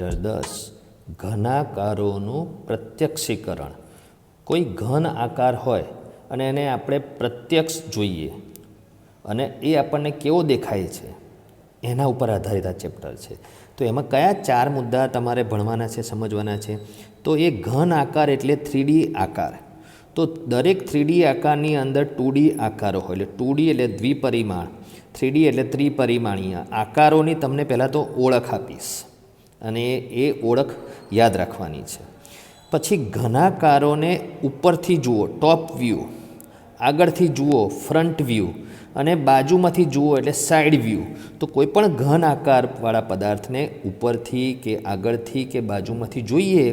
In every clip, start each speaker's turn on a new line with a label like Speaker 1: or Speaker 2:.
Speaker 1: Chapter 10 ઘનાકારોનું પ્રત્યક્ષીકરણ। કોઈ ઘન આકાર હોય અને એને આપણે પ્રત્યક્ષ જોઈએ અને એ આપણને કેવો દેખાય છે એના ઉપર આધારિત આ ચેપ્ટર છે। તો એમાં કયા 4 મુદ્દા તમારે ભણવાના છે, સમજવાના છે? તો એ ઘન આકાર એટલે 3D આકાર। તો દરેક 3D આકારની અંદર 2D આકારો હોય, એટલે 2D એટલે દ્વિપરિમાણ, 3D એટલે ત્રિપરિમાણીય આકારોની તમને પહેલાં તો ઓળખ આપીશ અને એ ઓળખ યાદ રાખવાની છે। પછી ઘનાકારોને ઉપરથી જુઓ, ટોપ વ્યૂ, આગળથી જુઓ, ફ્રન્ટ વ્યૂ, અને બાજુમાંથી જુઓ એટલે સાઈડ વ્યૂ। તો કોઈ પણ ઘન આકારવાળા પદાર્થને ઉપરથી કે આગળથી કે બાજુમાંથી જોઈએ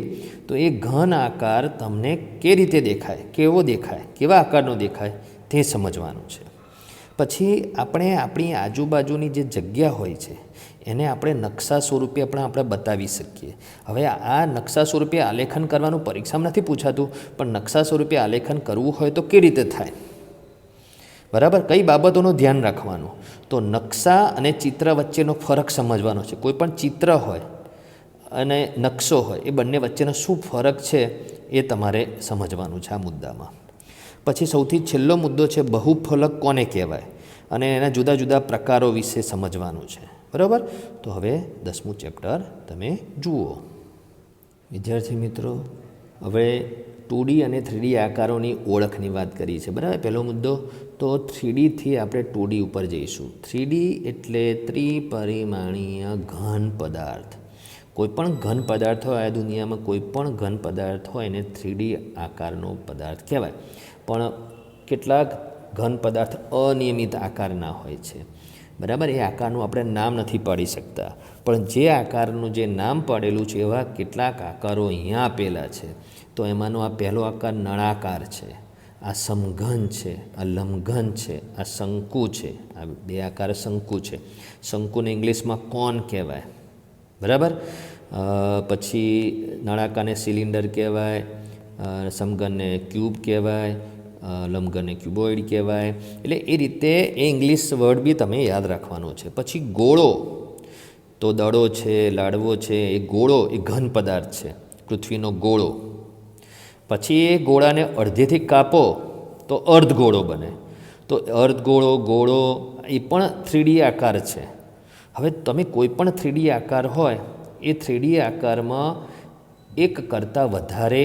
Speaker 1: તો એ ઘન આકાર તમને કે રીતે દેખાય, કેવો દેખાય, કેવા આકારનો દેખાય તે સમજવાનું છે। પછી આપણે આપણી આજુબાજુની જે જગ્યા હોય છે એને આપણે નકશા સ્વરૂપે આપણે બતાવી શકીએ। હવે આ નકશા સ્વરૂપે આલેખન કરવાનું પરીક્ષામાં નથી પૂછાતું, પણ નકશા સ્વરૂપે આલેખન કરવું હોય તો કેવી રીતે થાય, બરાબર? કઈ બાબતોનું ધ્યાન રાખવાનું? તો નકશા અને ચિત્ર વચ્ચેનો ફરક સમજવાનો છે। કોઈ પણ ચિત્ર હોય અને નકશો હોય એ બંને વચ્ચેનો શું ફરક છે એ તમારે સમજવાનું છે આ મુદ્દામાં। પછી સૌથી છેલ્લો મુદ્દો છે બહુફલક કોને કહેવાય અને એના જુદા જુદા પ્રકારો વિશે સમજવાનું છે, બરાબર? તો હવે 10મું ચેપ્ટર તમે જુઓ। વિદ્યાર્થી મિત્રો, હવે 2D અને 3D આકારોની ઓળખની વાત કરી છે, બરાબર? પહેલો મુદ્દો તો 3Dથી આપણે 2D ઉપર જઈશું। 3D એટલે ત્રિપરિમાણીય ઘન પદાર્થ। કોઈપણ ઘન પદાર્થ હોય આ દુનિયામાં, કોઈપણ ઘન પદાર્થ હોય એને 3D આકારનો પદાર્થ કહેવાય। પણ કેટલાક ઘન પદાર્થ અનિયમિત આકારના હોય છે, બરાબર? એ આકારનું આપણે નામ નથી પાડી શકતા, પણ જે આકારનું જે નામ પાડેલું છે એવા કેટલાક આકારો અહીંયા આપેલા છે। તો એમાંનો આ પહેલો આકાર નળાકાર છે, આ સમઘન છે, આ લંબઘન છે, આ શંકુ છે, આ બે આકાર શંકુ છે। શંકુને ઇંગ્લિશમાં કોન કહેવાય, બરાબર? પછી નળાકારને સિલિન્ડર કહેવાય, સમઘનને ક્યુબ કહેવાય, લંબઘનને ક્યુબોઇડ કહેવાય। એટલે એ રીતે એ ઇંગ્લિશ વર્ડ બી તમે યાદ રાખવાનો છે। પછી ગોળો, તો દડો છે, લાડવો છે, એ ગોળો એ ઘન પદાર્થ છે, પૃથ્વીનો ગોળો। પછી એ ગોળાને અડધેથી કાપો તો અર્ધગોળો બને, તો અર્ધગોળો, ગોળો એ પણ 3D આકાર છે। હવે તમે કોઈ પણ 3D આકાર હોય એ 3D આકારમાં એક કરતાં વધારે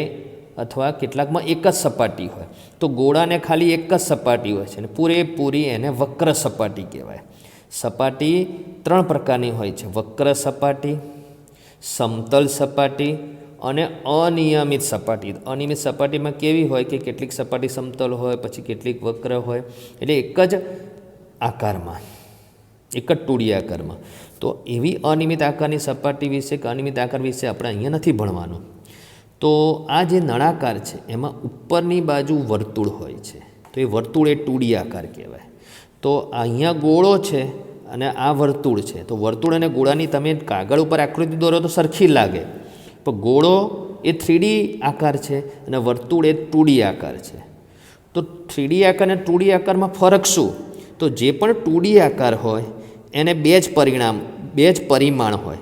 Speaker 1: અથવા કેટલાકમાં એક જ સપાટી હોય, તો ગોળાને ખાલી એક જ સપાટી હોય છે અને પૂરેપૂરી એને વક્ર સપાટી કહેવાય। સપાટી 3 પ્રકારની હોય છે, વક્ર સપાટી, સમતલ સપાટી અને અનિયમિત સપાટી। અનિયમિત સપાટીમાં કેવી હોય કે કેટલીક સપાટી સમતલ હોય, પછી કેટલીક વક્ર હોય, એટલે એક જ આકારમાં, એક જ 2D આકારમાં। તો એવી અનિયમિત આકારની સપાટી વિશે કે અનિયમિત આકાર વિશે આપણે અહીંયા નથી ભણવાનું। તો આ જે નળાકાર છે એમાં ઉપરની બાજુ વર્તુળ હોય છે, તો એ વર્તુળ એ 2D આકાર કહેવાય। તો અહીંયા ગોળો છે અને આ વર્તુળ છે, તો વર્તુળ અને ગોળાની તમે કાગળ ઉપર આકૃતિ દોરો તો સરખી લાગે, પણ ગોળો એ 3D આકાર છે અને વર્તુળ એ 2D આકાર છે। તો 3D આકાર અને 2D આકારમાં ફરક શું? તો જે પણ 2D આકાર હોય એને બે જ પરિમાણ હોય,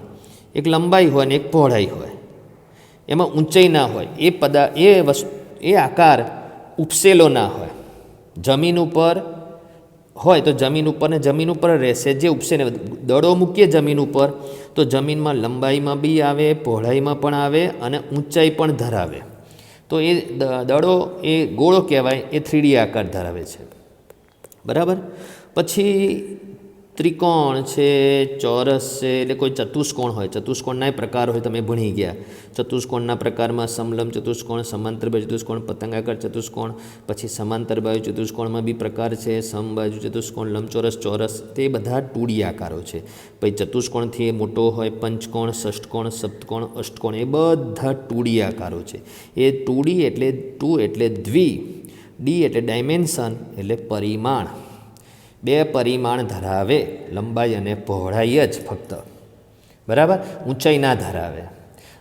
Speaker 1: એક લંબાઈ હોય અને એક પહોળાઈ હોય, એમાં ઊંચાઈ ના હોય। એ આકાર ઉપસેલો ના હોય। જમીન ઉપર હોય તો જમીન ઉપર ને જમીન ઉપર રહેશે, જે ઉપસે ને દડો મૂકીએ જમીન ઉપર તો જમીનમાં લંબાઈમાં બી આવે, પહોળાઈમાં પણ આવે અને ઊંચાઈ પણ ધરાવે। તો એ દડો એ ગોળો કહેવાય, એ 3D આકાર ધરાવે છે, બરાબર? પછી ત્રિકોણ છે, ચોરસ છે, એટલે કોઈ ચતુષ્કોણ હોય, ચતુષ્કોણના પ્રકાર હોય, તમે ભણી ગયા। ચતુષ્કોણના પ્રકારમાં સમલંબ ચતુષ્કોણ, સમાંતર બાજુ ચતુષ્કોણ, પતંગાકાર ચતુષ્કોણ, પછી સમાંતર બાજુ ચતુષ્કોણમાં બી પ્રકાર છે, સમબાજુ ચતુષ્કોણ, લંબચોરસ, ચોરસ, તે બધા 2D આકારો છે। પછી ચતુષ્કોણથી એ મોટો હોય, પંચકોણ, ષષ્ઠકોણ, સપ્તકોણ, અષ્ટકોણ, એ બધા 2D આકારો છે। એ 2D એટલે 2 એટલે દ્વિ, ડી એટલે ડાયમેન્શન એટલે પરિમાણ, 2 પરિમાણ ધરાવે, લંબાઈ અને પહોળાઈ જ ફક્ત, બરાબર? ઊંચાઈ ના ધરાવે।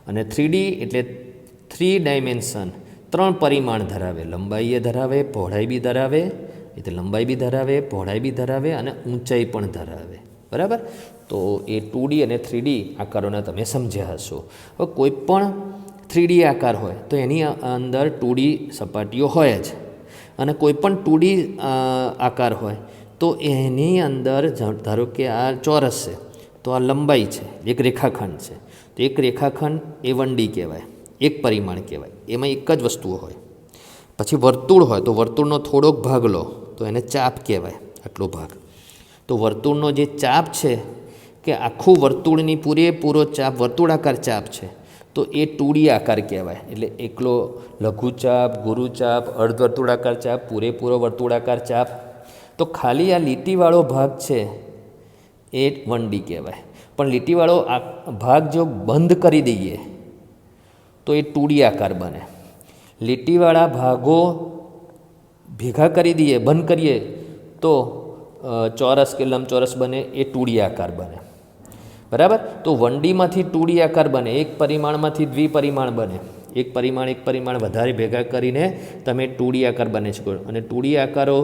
Speaker 1: અને 3D એટલે 3 ડાયમેન્શન, 3 પરિમાણ ધરાવે, લંબાઈ ધરાવે, પહોળાઈ બી ધરાવે, એટલે લંબાઈ બી ધરાવે, પહોળાઈ બી ધરાવે અને ઊંચાઈ પણ ધરાવે, બરાબર? તો એ 2D અને 3D આકારોને તમે સમજ્યા હશો. હવે કોઈ પણ 3D આકાર હોય તો એની અંદર 2D સપાટીઓ હોય જ, અને કોઈ પણ 2D આકાર હોય તો એની અંદર ધારો કે આ ચોરસ છે તો આ લંબાઈ છે, એક રેખાખંડ છે, તો એક રેખાખંડ એ 1D કહેવાય, એક પરિમાણ કહેવાય, એમાં એક જ વસ્તુઓ હોય. પછી વર્તુળ હોય તો વર્તુળનો થોડોક ભાગ લો તો એને ચાપ કહેવાય, આટલો ભાગ. તો વર્તુળનો જે ચાપ છે કે આખું વર્તુળની પૂરેપૂરો ચાપ વર્તુળાકાર ચાપ છે તો એ 2D આકાર કહેવાય. એટલે એકલો લઘુચાપ, ગુરુચાપ, અર્ધવર્તુળાકાર ચાપ, પૂરેપૂરો વર્તુળાકાર ચાપ. તો ખાલી આ લીટીવાળો ભાગ છે એ 1D કહેવાય. પણ લીટીવાળો ભાગ જો બંધ કરી દઈએ તો એ 2D આકાર બને. લીટીવાળા ભાગો ભેગા કરી દઈએ, બંધ કરીએ તો ચોરસ કે લંબચોરસ બને, એ 2D આકાર બને. બરાબર. તો 1Dમાંથી 2D આકાર બને, એક પરિમાણમાંથી દ્વિપરિમાણ બને, એક પરિમાણ વધારે ભેગા કરીને તમે 2D આકાર બની શકો, અને 2D આકારો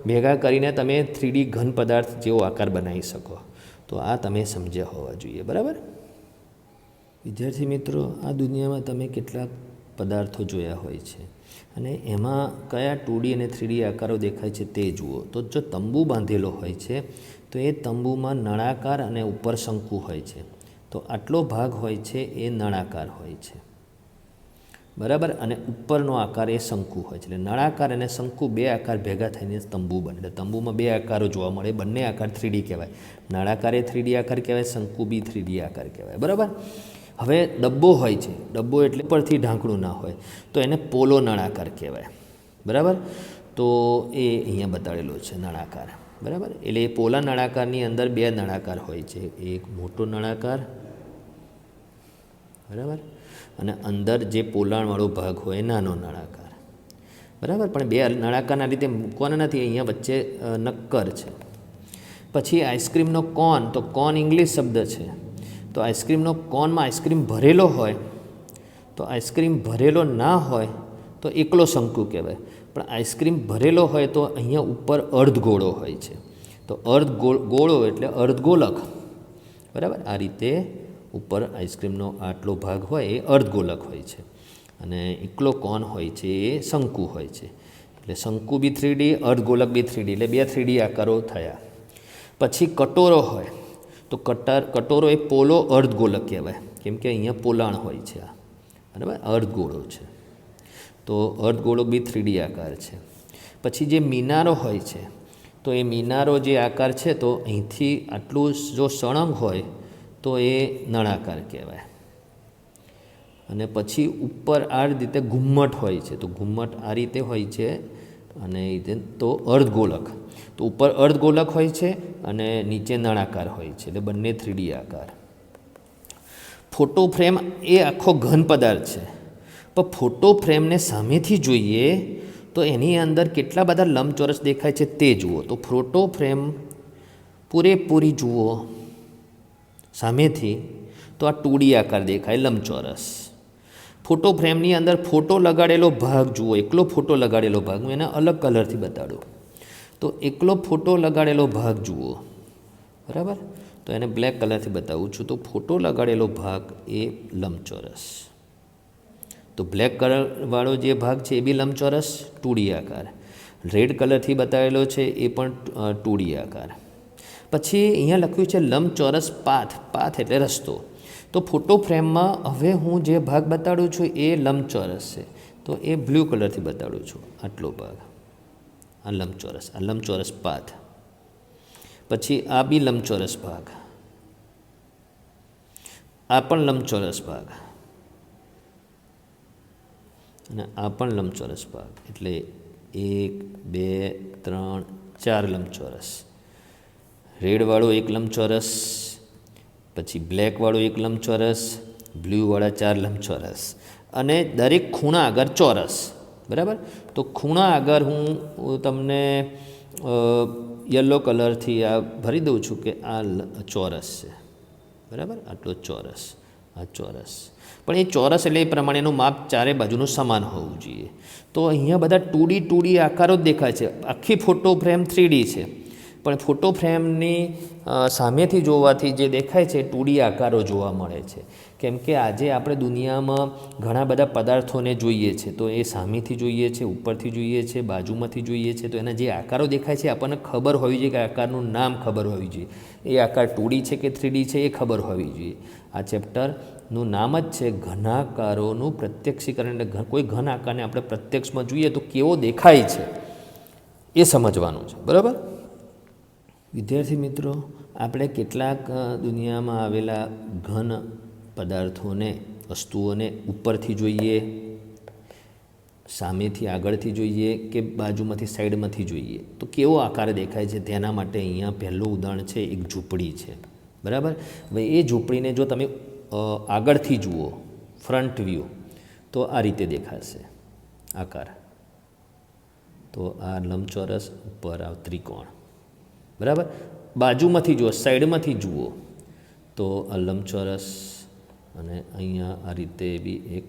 Speaker 1: ભેગા કરીને તમે 3D ઘન પદાર્થ જેવો આકાર બનાવી શકો. તો આ તમે સમજ્યા હોવા જોઈએ. બરાબર. વિદ્યાર્થી મિત્રો, આ દુનિયામાં તમે કેટલાક પદાર્થો જોયા હોય છે અને એમાં કયા 2D અને 3D આકારો દેખાય છે તે જુઓ. તો જો તંબુ બાંધેલો હોય છે તો એ તંબુમાં નળાકાર અને ઉપર શંકુ હોય છે. તો આટલો ભાગ હોય છે એ નળાકાર હોય છે. બરાબર. અને ઉપરનો આકાર એ શંકુ હોય છે. એટલે નળાકાર અને શંકુ બે આકાર ભેગા થઈને તંબુ બને. એટલે તંબુમાં બે આકારો જોવા મળે, બંને આકાર 3D કહેવાય. નળાકાર એ 3D આકાર કહેવાય, શંકુ બી 3D આકાર કહેવાય. બરાબર. હવે ડબ્બો હોય છે, ડબ્બો એટલે ઉપરથી ઢાંકણું ના હોય તો એને પોલો નળાકાર કહેવાય. બરાબર. તો એ અહીંયા બતાડેલો છે નળાકાર. બરાબર. એટલે એ પોલા નળાકારની અંદર બે નળાકાર હોય છે, એક મોટો નળાકાર, બરાબર, અને અંદર જે પોલાણવાળો ભાગ હોય નાનો નળાકાર. બરાબર. પણ બે નળાકારના રીતે મૂકવાના નથી, અહીંયા વચ્ચે નક્કર છે. પછી આઈસ્ક્રીમનો કોન, તો કોન ઇંગ્લિશ શબ્દ છે. તો આઈસ્ક્રીમનો કોનમાં આઈસ્ક્રીમ ભરેલો હોય તો આઈસ્ક્રીમ ભરેલો ના હોય તો એકલો શંકુ કહેવાય. પણ આઈસ્ક્રીમ ભરેલો હોય તો અહીંયા ઉપર અર્ધગોળો હોય છે. તો ગોળો એટલે અર્ધગોલક. બરાબર. આ રીતે ઉપર આઈસ્ક્રીમનો આટલો ભાગ હોય એ અર્ધગોલક હોય છે, અને એકલો કોન હોય છે એ શંકુ હોય છે. એટલે શંકુ બી 3D, અર્ધગોલક બી 3D, એટલે બે 3D આકારો થયા. પછી કટોરો હોય તો કટોરો એ પોલો અર્ધગોલક કહેવાય, કેમ કે અહીંયા પોલાણ હોય છે. આ બરાબર અર્ધગોળો છે, તો અર્ધગોળો બી 3D આકાર છે. પછી જે મિનારો હોય છે તો એ મિનારો જે આકાર છે તો અહીંથી આટલું જો સળંગ હોય તો એ નળાકાર કહેવાય. અને પછી ઉપર આ રીતે ઘુમ્મટ હોય છે, તો ઘુમ્મટ આ રીતે હોય છે, અને તો અર્ધગોલક. તો ઉપર અર્ધગોલક હોય છે અને નીચે નળાકાર હોય છે, એટલે બંને 3D આકાર. ફોટો ફ્રેમ એ આખો ઘન પદાર્થ છે, પણ ફોટો ફ્રેમને સામેથી જોઈએ તો એની અંદર કેટલા બધા લંબચોરસ દેખાય છે તે જુઓ. તો ફોટો ફ્રેમ પૂરેપૂરી જુઓ સામેથી તો આ 2D આકાર દેખાય, લંબચોરસ. ફોટો ફ્રેમની અંદર ફોટો લગાડેલો ભાગ જુઓ, એકલો ફોટો લગાડેલો ભાગ, હું એને અલગ કલરથી બતાડું. તો એકલો ફોટો લગાડેલો ભાગ જુઓ. બરાબર. તો એને બ્લેક કલરથી બતાવું છું. તો ફોટો લગાડેલો ભાગ એ લંબચોરસ. તો બ્લેક કલરવાળો જે ભાગ છે એ બી લંબચોરસ 2D આકાર. રેડ કલરથી બતાવેલો છે એ પણ 2D આકાર. પછી અહીંયા લખ્યું છે લંબચોરસ પાથ એટલે રસ્તો. તો ફોટો ફ્રેમમાં હવે હું જે ભાગ બતાડું છું એ લંબચોરસ છે, તો એ બ્લુ કલરથી બતાડું છું. આટલો ભાગ આ લંબચોરસ પાથ. પછી આ બી લંબચોરસ ભાગ, આ પણ લંબચોરસ ભાગ, અને આ પણ લંબચોરસ ભાગ. એટલે 1 2 3 4 લંબચોરસ. રેડવાળો એક લંબચોરસ, પછી બ્લેકવાળો એક લંબચોરસ, બ્લૂવાળા 4 લંબચોરસ, અને દરેક ખૂણા આગળ ચોરસ. બરાબર. તો ખૂણા આગળ હું તમને યલો કલરથી આ ભરી દઉં છું કે આ ચોરસ છે. બરાબર. આટલો ચોરસ, આ ચોરસ. પણ એ ચોરસ એટલે એ પ્રમાણેનું માપ ચારે બાજુનું સમાન હોવું જોઈએ. તો અહીંયા બધા 2D આકારો જ દેખાય છે. આખી ફોટો ફ્રેમ 3D છે, પણ ફોટો ફ્રેમની સામેથી જોવાથી જે દેખાય છે 2D આકારો જોવા મળે છે, કેમ કે આજે આપણે દુનિયામાં ઘણા બધા પદાર્થોને જોઈએ છે, તો એ સામેથી જોઈએ છે, ઉપરથી જોઈએ છે, બાજુમાંથી જોઈએ છે, તો એના જે આકારો દેખાય છે આપણને ખબર હોવી જોઈએ કે આકારનું નામ ખબર હોવી જોઈએ, એ આકાર 2D છે કે 3D છે એ ખબર હોવી જોઈએ. આ ચેપ્ટરનું નામ જ છે ઘનાકારોનું પ્રત્યક્ષીકરણ. એટલે કોઈ ઘન આકારને આપણે પ્રત્યક્ષમાં જોઈએ તો કેવો દેખાય છે એ સમજવાનું છે. બરાબર વિદ્યાર્થી મિત્રો, આપણે કેટલાક દુનિયામાં આવેલા ઘન પદાર્થોને, વસ્તુઓને ઉપરથી જોઈએ, સામેથી આગળથી જોઈએ કે બાજુમાંથી સાઈડમાંથી જોઈએ તો કેવો આકાર દેખાય છે, તેના માટે અહીંયા પહેલું ઉદાહરણ છે એક ઝૂંપડી છે. બરાબર. હવે એ ઝૂંપડીને જો તમે આગળથી જુઓ, ફ્રન્ટ વ્યૂ, તો આ રીતે દેખાશે આકાર. તો આ લંબચોરસ, ઉપર આ ત્રિકોણ. બરાબર. બાજુમાંથી જુઓ, સાઈડમાંથી જુઓ તો આ લંબચોરસ, અને અહીંયા આ રીતે બી એક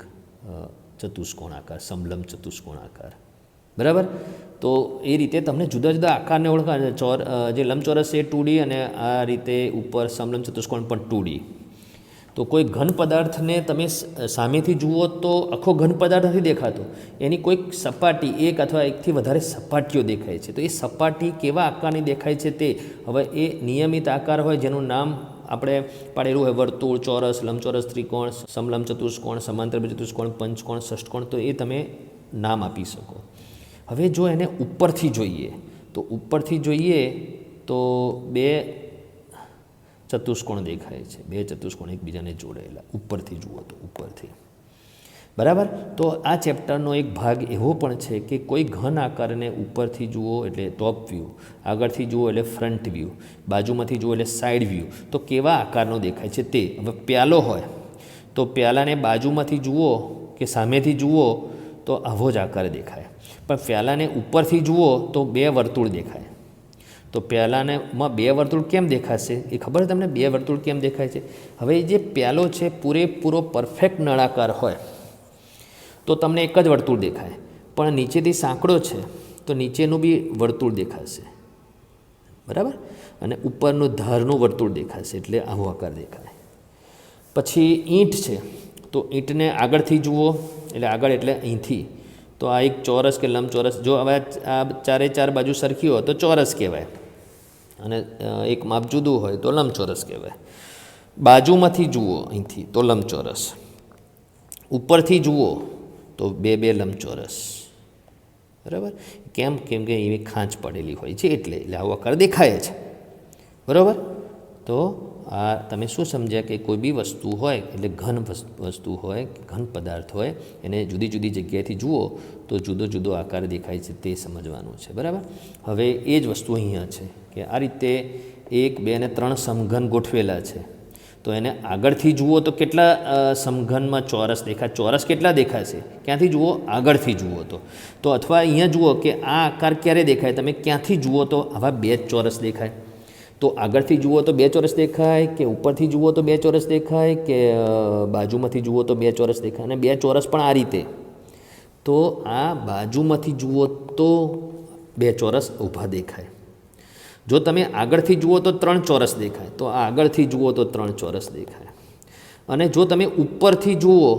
Speaker 1: ચતુષ્કોણ આકાર, સમલંબ ચતુષ્કોણ આકાર. બરાબર. તો એ રીતે તમને જુદા જુદા આકારને ઓળખાય. જે લંબચોરસ છે 2D, અને આ રીતે ઉપર સમલંબ ચતુષ્કોણ પણ 2D. તો કોઈ ઘન પદાર્થને તમે સામેથી જુઓ તો આખો ઘન પદાર્થ નથી દેખાતો, એની કોઈક સપાટી, એક અથવા એકથી વધારે સપાટીઓ દેખાય છે. તો એ સપાટી કેવા આકારની દેખાય છે તે હવે એ નિયમિત આકાર હોય જેનું નામ આપણે પાડેલું હોય, વર્તુળ, ચોરસ, લંબચોરસ, ત્રિકોણ, સમલંબ ચતુષ્કોણ, સમાંતર ચતુષ્કોણ, પંચકોણ, ષષ્ઠકોણ, તો એ તમે નામ આપી શકો. હવે જો એને ઉપરથી જોઈએ તો ઉપરથી જોઈએ તો બે ચતુષ્કોણ દેખાય છે, બે ચતુષ્કોણ એકબીજાને જોડેલા, ઉપરથી જુઓ તો ઉપરથી. બરાબર. તો આ ચેપ્ટરનો એક ભાગ એવો પણ છે કે કોઈ ઘન આકારને ઉપરથી જુઓ એટલે ટોપ વ્યૂ, આગળથી જુઓ એટલે ફ્રન્ટ વ્યૂ, બાજુમાંથી જુઓ એટલે સાઈડ વ્યૂ, તો કેવા આકારનો દેખાય છે તે. હવે પ્યાલો હોય તો પ્યાલાને બાજુમાંથી જુઓ કે સામેથી જુઓ તો આવો જ આકાર દેખાય, પણ પ્યાલાને ઉપરથી જુઓ તો બે વર્તુળ દેખાય. તો પ્યાલામાં બે વર્તુળ કેમ દેખાશે એ ખબર છે તમને? બે વર્તુળ કેમ દેખાય છે? હવે જે પ્યાલો છે પૂરેપૂરો પરફેક્ટ નળાકાર હોય તો તમને એક જ વર્તુળ દેખાય, પણ નીચેથી સાંકડો છે તો નીચેનું બી વર્તુળ દેખાશે. બરાબર. અને ઉપરનું ધારનું વર્તુળ દેખાશે, એટલે આવો આકાર દેખાય. પછી ઈંટ છે તો ઈંટને આગળથી જુઓ એટલે આગળ એટલે અહીંથી, તો આ એક ચોરસ કે લંબચોરસ. જો હવે આ ચારે ચાર બાજુ સરખી હોય તો ચોરસ કહેવાય, અને એક માપ જુદું હોય તો લંબચોરસ કહેવાય. બાજુમાંથી જુઓ અહીંથી તો લંબચોરસ, ઉપરથી જુઓ તો બે બે લંબચોરસ. બરાબર. કેમ? કેમ કે એવી ખાંચ પડેલી હોય છે એટલે આવો આકાર દેખાય છે. બરાબર. તો આ તમે શું સમજ્યા કે કોઈ બી વસ્તુ હોય એટલે ઘન વસ્તુ હોય, ઘન પદાર્થ હોય, એને જુદી જુદી જગ્યાએથી જુઓ તો જુદો જુદો આકાર દેખાય છે તે સમજવાનું છે. બરાબર. હવે એ જ વસ્તુ અહીંયા છે કે આ રીતે 1, 2 અને 3 સમઘન ગોઠવેલા છે, તો એને આગળથી જુઓ તો કેટલા સમઘનમાં ચોરસ દેખાય? ચોરસ કેટલા દેખાશે? ક્યાંથી જુઓ? આગળથી જુઓ તો અથવા અહીંયા જુઓ કે આ આકાર ક્યારે દેખાય? તમે ક્યાંથી જુઓ તો આવા બે જ ચોરસ દેખાય. તો આગળથી જુઓ તો બે ચોરસ દેખાય, કે ઉપરથી જુઓ તો બે ચોરસ દેખાય, કે બાજુમાંથી જુઓ તો બે ચોરસ દેખાય. અને બે ચોરસ પણ આ રીતે. તો આ બાજુમાંથી જુઓ તો બે ચોરસ ઊભા દેખાય. જો તમે આગળથી જુઓ તો 3 ચોરસ દેખાય, તો આગળથી જુઓ તો 3 ચોરસ દેખાય. અને જો તમે ઉપરથી જુઓ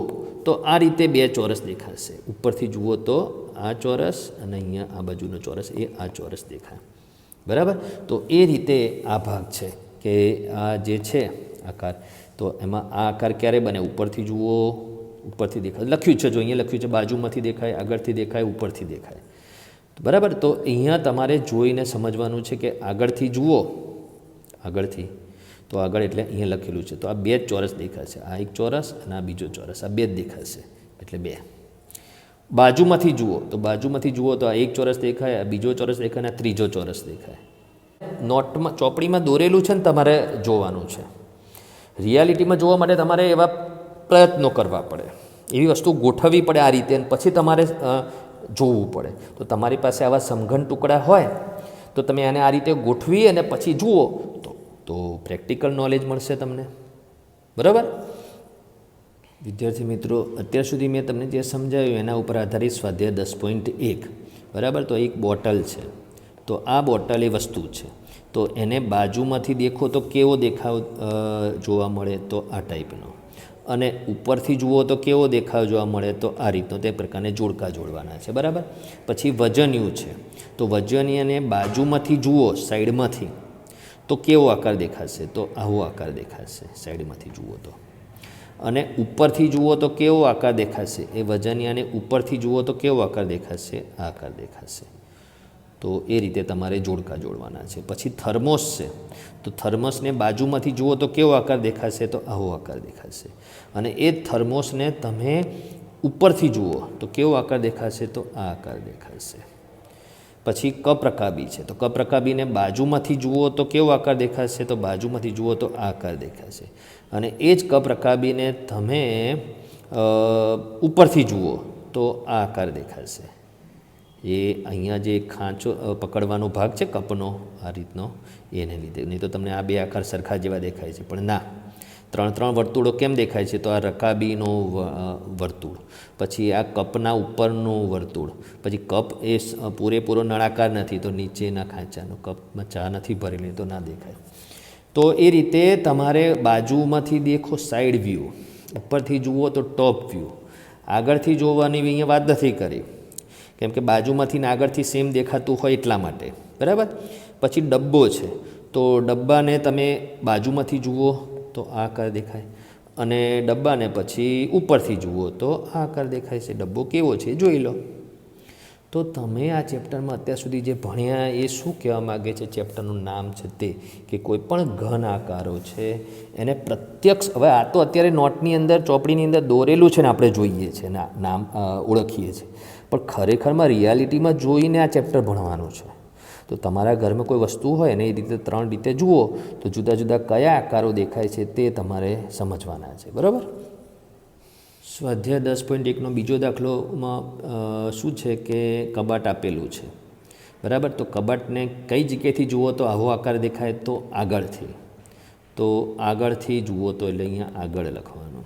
Speaker 1: તો આ રીતે બે ચોરસ દેખાશે. ઉપરથી જુઓ તો આ ચોરસ, અને અહીંયા આ બાજુનો ચોરસ, એ આ ચોરસ દેખાય. બરાબર. તો એ રીતે આ ભાગ છે કે આ જે છે આકાર, તો એમાં આ આકાર ક્યારે બને? ઉપરથી જુઓ, ઉપરથી દેખાય. લખ્યું છે, જો અહીંયા લખ્યું છે બાજુમાંથી દેખાય, આગળથી દેખાય, ઉપરથી દેખાય. બરાબર. તો અહીંયા તમારે જોઈને સમજવાનું છે કે આગળથી જુઓ, આગળથી, તો આગળ એટલે અહીંયા લખેલું છે, તો આ બે જ ચોરસ દેખાશે. આ એક ચોરસ અને આ બીજો ચોરસ, આ બે જ દેખાશે, એટલે બે. બાજુમાંથી જુઓ તો બાજુમાંથી જુઓ તો આ એક ચોરસ દેખાય, આ બીજો ચોરસ દેખાય, અને આ ત્રીજો ચોરસ દેખાય. નોટમાં, ચોપડીમાં દોરેલું છે ને તમારે જોવાનું છે. રિયાલિટીમાં જોવા માટે તમારે એવા પ્રયત્નો કરવા પડે, એવી વસ્તુ ગોઠવવી પડે આ રીતે, અને પછી તમારે જોવું પડે. તો તમારી પાસે આવા સમઘન ટુકડા હોય તો તમે આને આ રીતે ગોઠવી અને પછી જુઓ તો પ્રેક્ટિકલ નોલેજ મળશે તમને. બરાબર. વિદ્યાર્થી મિત્રો, અત્યાર સુધી મેં તમને જે સમજાવ્યું એના ઉપર આધારિત સ્વાધ્યાય 10.1. બરાબર. તો એક બોટલ છે, તો આ બોટલ એ વસ્તુ છે, તો એને બાજુમાંથી દેખો તો કેવો દેખાવ જોવા મળે, તો આ ટાઈપનો, અને ઉપરથી જુઓ તો કેવો દેખાવ જોવા મળે, તો આ રીતનો. તે પ્રકારે જોડકા જોડવાના છે, બરાબર. પછી વજનિયું છે, તો વજનિયાને બાજુમાંથી જુઓ, સાઈડમાંથી, તો કેવો આકાર દેખાશે, તો આવો આકાર દેખાશે સાઈડમાંથી જુઓ તો. અને ઉપરથી જુઓ તો કેવો આકાર દેખાશે, એ વજનિયાને ઉપરથી જુઓ તો કેવો આકાર દેખાશે, આ આકાર દેખાશે. તો એ રીતે તમારે જોડકા જોડવાના છે. પછી થર્મોસ છે, તો થર્મસને બાજુમાંથી જુઓ તો કેવો આકાર દેખાશે, તો આવો આકાર દેખાશે. અને એ જ થર્મોસને તમે ઉપરથી જુઓ તો કેવો આકાર દેખાશે, તો આ આકાર દેખાશે. પછી કપ-રકાબી છે, તો કપ-રકાબીને બાજુમાંથી જુઓ તો કેવો આકાર દેખાશે, તો બાજુમાંથી જુઓ તો આ આકાર દેખાશે. અને એ જ કપ-રકાબીને તમે ઉપરથી જુઓ તો આ આકાર દેખાશે. એ અહીંયા જે ખાંચો પકડવાનો ભાગ છે કપનો, આ રીતનો, એને લીધે. નહીં તો તમને આ બે આકાર સરખા જેવા દેખાય છે, પણ ના, 3 વર્તુળો કેમ દેખાય છે, તો આ રકાબીનો વર્તુળ, પછી આ કપના ઉપરનું વર્તુળ, પછી કપ એ પૂરેપૂરો નળાકાર નથી, તો નીચેના ખાંચાનો, કપમાં ચા નથી ભરેલી તો ના દેખાય. તો એ રીતે તમારે બાજુમાંથી દેખો સાઈડ વ્યૂ, ઉપરથી જુઓ તો ટોપ વ્યૂ, આગળથી જોવાની અહીંયા વાત નથી કરી, કેમ કે બાજુમાંથી ને આગળથી સેમ દેખાતું હોય એટલા માટે, બરાબર. પછી ડબ્બો છે, તો ડબ્બાને તમે બાજુમાંથી જુઓ તો આ આકાર દેખાય, અને ડબ્બાને પછી ઉપરથી જુઓ તો આ આકાર દેખાય છે. ડબ્બો કેવો છે જોઈ લો. તો તમે આ ચેપ્ટરમાં અત્યાર સુધી જે ભણ્યા એ શું કહેવા માગે છે, ચેપ્ટરનું નામ છે તે, કે કોઈ પણ ઘન આકારો છે એને પ્રત્યક્ષ, હવે આ તો અત્યારે નોટની અંદર, ચોપડીની અંદર દોરેલું છે ને આપણે જોઈએ છે, નામ ઓળખીએ છીએ, પણ ખરેખરમાં રિયાલિટીમાં જોઈને આ ચેપ્ટર ભણવાનું છે. તો તમારા ઘરમાં કોઈ વસ્તુ હોય ને એ રીતે 3 રીતે જુઓ તો જુદા જુદા કયા આકારો દેખાય છે તે તમારે સમજવાના છે, બરાબર. સ્વાધ્યાય 10.1નો બીજો દાખલોમાં શું છે કે કબાટ આપેલું છે, બરાબર. તો કબાટને કઈ જગ્યાએથી જુઓ તો આવો આકાર દેખાય, તો આગળથી. તો આગળથી જુઓ તો એટલે અહીંયા આગળ લખવાનું.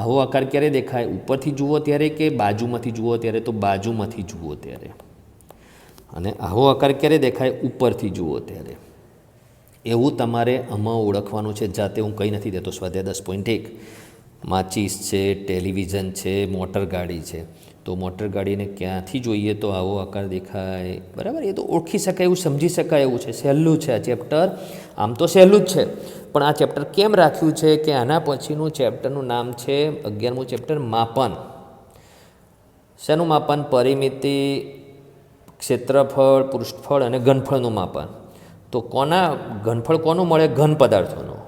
Speaker 1: આવો આકાર ક્યારે દેખાય, ઉપરથી જુઓ ત્યારે કે બાજુમાંથી જુઓ ત્યારે, તો બાજુમાંથી જુઓ ત્યારે. અને આવો આકાર ક્યારે દેખાય, ઉપરથી જુઓ ત્યારે. એવું તમારે આમાં ઓળખવાનું છે જાતે. હું કંઈ નથી દેતો. સ્વાધ્યાય 10.1 માચીસ છે, ટેલિવિઝન છે, મોટર ગાડી છે, તો મોટર ગાડીને ક્યાંથી જોઈએ તો આવો આકાર દેખાય, બરાબર. એ તો ઓળખી શકાય એવું, સમજી શકાય એવું છે. સહેલું છે આ ચેપ્ટર, આમ તો સહેલું જ છે, પણ આ ચેપ્ટર કેમ રાખ્યું છે કે આના પછીનું ચેપ્ટરનું નામ છે 11મું ચેપ્ટર માપન. શેનું માપન? પરિમિતિ, ક્ષેત્રફળ, પૃષ્ઠફળ અને ઘનફળનું માપન. તો ઘનફળ કોનું મળે? ઘન પદાર્થોનું.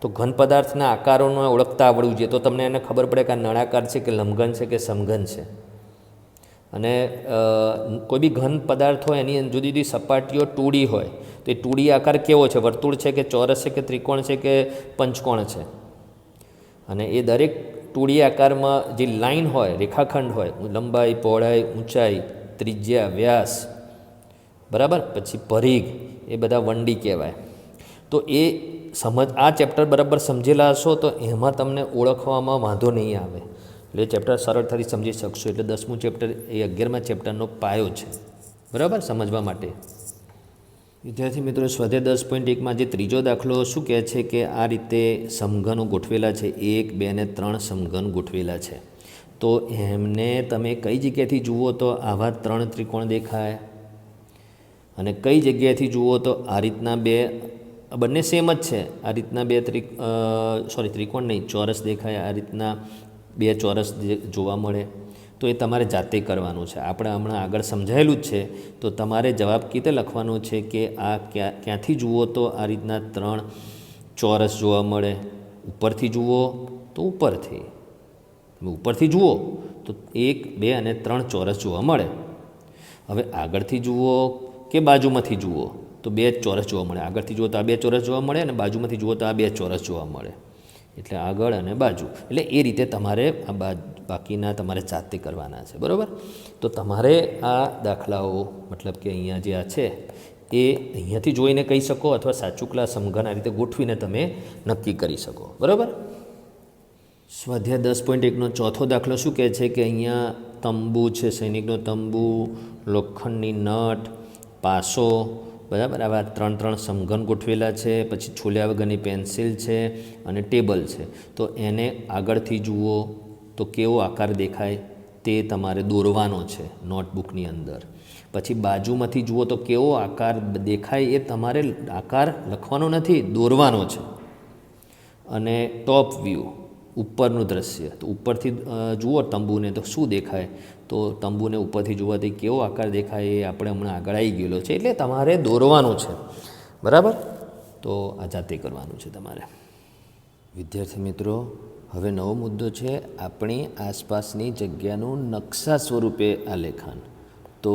Speaker 1: તો ઘન પદાર્થના આકારોને ઓળખતા આવડવું જોઈએ, તો તમને એને ખબર પડે કે આ નળાકાર છે કે લંબઘન છે કે સમઘન છે. અને કોઈ બી ઘન પદાર્થ હોય એની જુદી જુદી સપાટીઓ 2D હોય, તો એ 2D આકાર કેવો છે? વર્તુળ છે કે ચોરસ છે કે ત્રિકોણ છે કે પંચકોણ છે? અને એ દરેક 2D આકારમાં જે લાઈન હોય, રેખાખંડ હોય, લંબાઈ, પહોળાઈ, ઊંચાઈ, ત્રિજ્યા, વ્યાસ, બરાબર, પછી પરિઘ, એ બધા 1D કહેવાય. તો એ આ ચેપ્ટર બરાબર સમજેલા હશો તો એમાં તમને ઓળખવામાં વાંધો નહીં આવે, એટલે એ ચેપ્ટર સરળતાથી સમજી શકશો. એટલે 10મું ચેપ્ટર એ 11મા ચેપ્ટરનો પાયો છે, બરાબર, સમજવા માટે. વિદ્યાર્થી મિત્રો, સ્વાધ્યાય 10.1માં જે ત્રીજો દાખલો શું કહે છે કે આ રીતે સમઘનો ગોઠવેલા છે, 1, 2 અને 3 સમઘન ગોઠવેલા છે. તો એમને તમે કઈ જગ્યાએથી જુઓ તો આવા 3 ત્રિકોણ દેખાય, અને કઈ જગ્યાએથી જુઓ તો આ રીતના બંને સેમ જ છે. આ રીતના ત્રિકોણ નહીં, ચોરસ દેખાય, આ રીતના 2 ચોરસ જોવા મળે. તો એ તમારે જાતે કરવાનું છે. આપણે હમણાં આગળ સમજાયેલું જ છે. તો તમારે જવાબ કીતે લખવાનો છે કે આ ક્યાંથી જુઓ તો આ રીતના 3 ચોરસ જોવા મળે, ઉપરથી જુઓ તો ઉપરથી, તમે ઉપરથી જુઓ તો 1, 2 અને 3 ચોરસ જોવા મળે. હવે આગળથી જુઓ કે બાજુમાંથી જુઓ તો 2 ચોરસ જોવા મળે. આગળથી જુઓ તો આ 2 ચોરસ જોવા મળે, અને બાજુમાંથી જુઓ તો આ 2 ચોરસ જોવા મળે. એટલે આગળ અને બાજુ, એટલે એ રીતે તમારે આ બાકીના તમારે જાતે કરવાના છે, બરાબર. તો તમારે આ દાખલાઓ, મતલબ કે અહીંયા જે આ છે એ અહીંયાથી જોઈને કહી શકો, અથવા સાચું ક્લાસ સમઘન આ રીતે ગોઠવીને તમે નક્કી કરી શકો, બરાબર. સ્વાધ્યાય 10.1નો ચોથો દાખલો શું કહે છે કે અહીંયા તંબુ છે, સૈનિકનો તંબુ, લોખંડની નટ, પાસો, બરાબર, આવા 3 સમઘન ગોઠવેલા છે, પછી છોલ્યા વગરની પેન્સિલ છે અને ટેબલ છે. તો એને આગળથી જુઓ તો કેવો આકાર દેખાય તે તમારે દોરવાનો છે નોટબુકની અંદર. પછી બાજુમાંથી જુઓ તો કેવો આકાર દેખાય એ તમારે આકાર લખવાનો નથી, દોરવાનો છે. અને ટોપ વ્યૂ, ઉપરનું દૃશ્ય, તો ઉપરથી જુઓ તંબુને તો શું દેખાય, તો તંબુને ઉપરથી જોવાથી કેવો આકાર દેખાય એ આપણે હમણાં આગળ આવી ગયેલો છે, એટલે તમારે દોરવાનું છે, બરાબર. તો આ જાતે કરવાનું છે તમારે. વિદ્યાર્થી મિત્રો, હવે નવો મુદ્દો છે આપણી આસપાસની જગ્યાનું નકશા સ્વરૂપે આલેખન. તો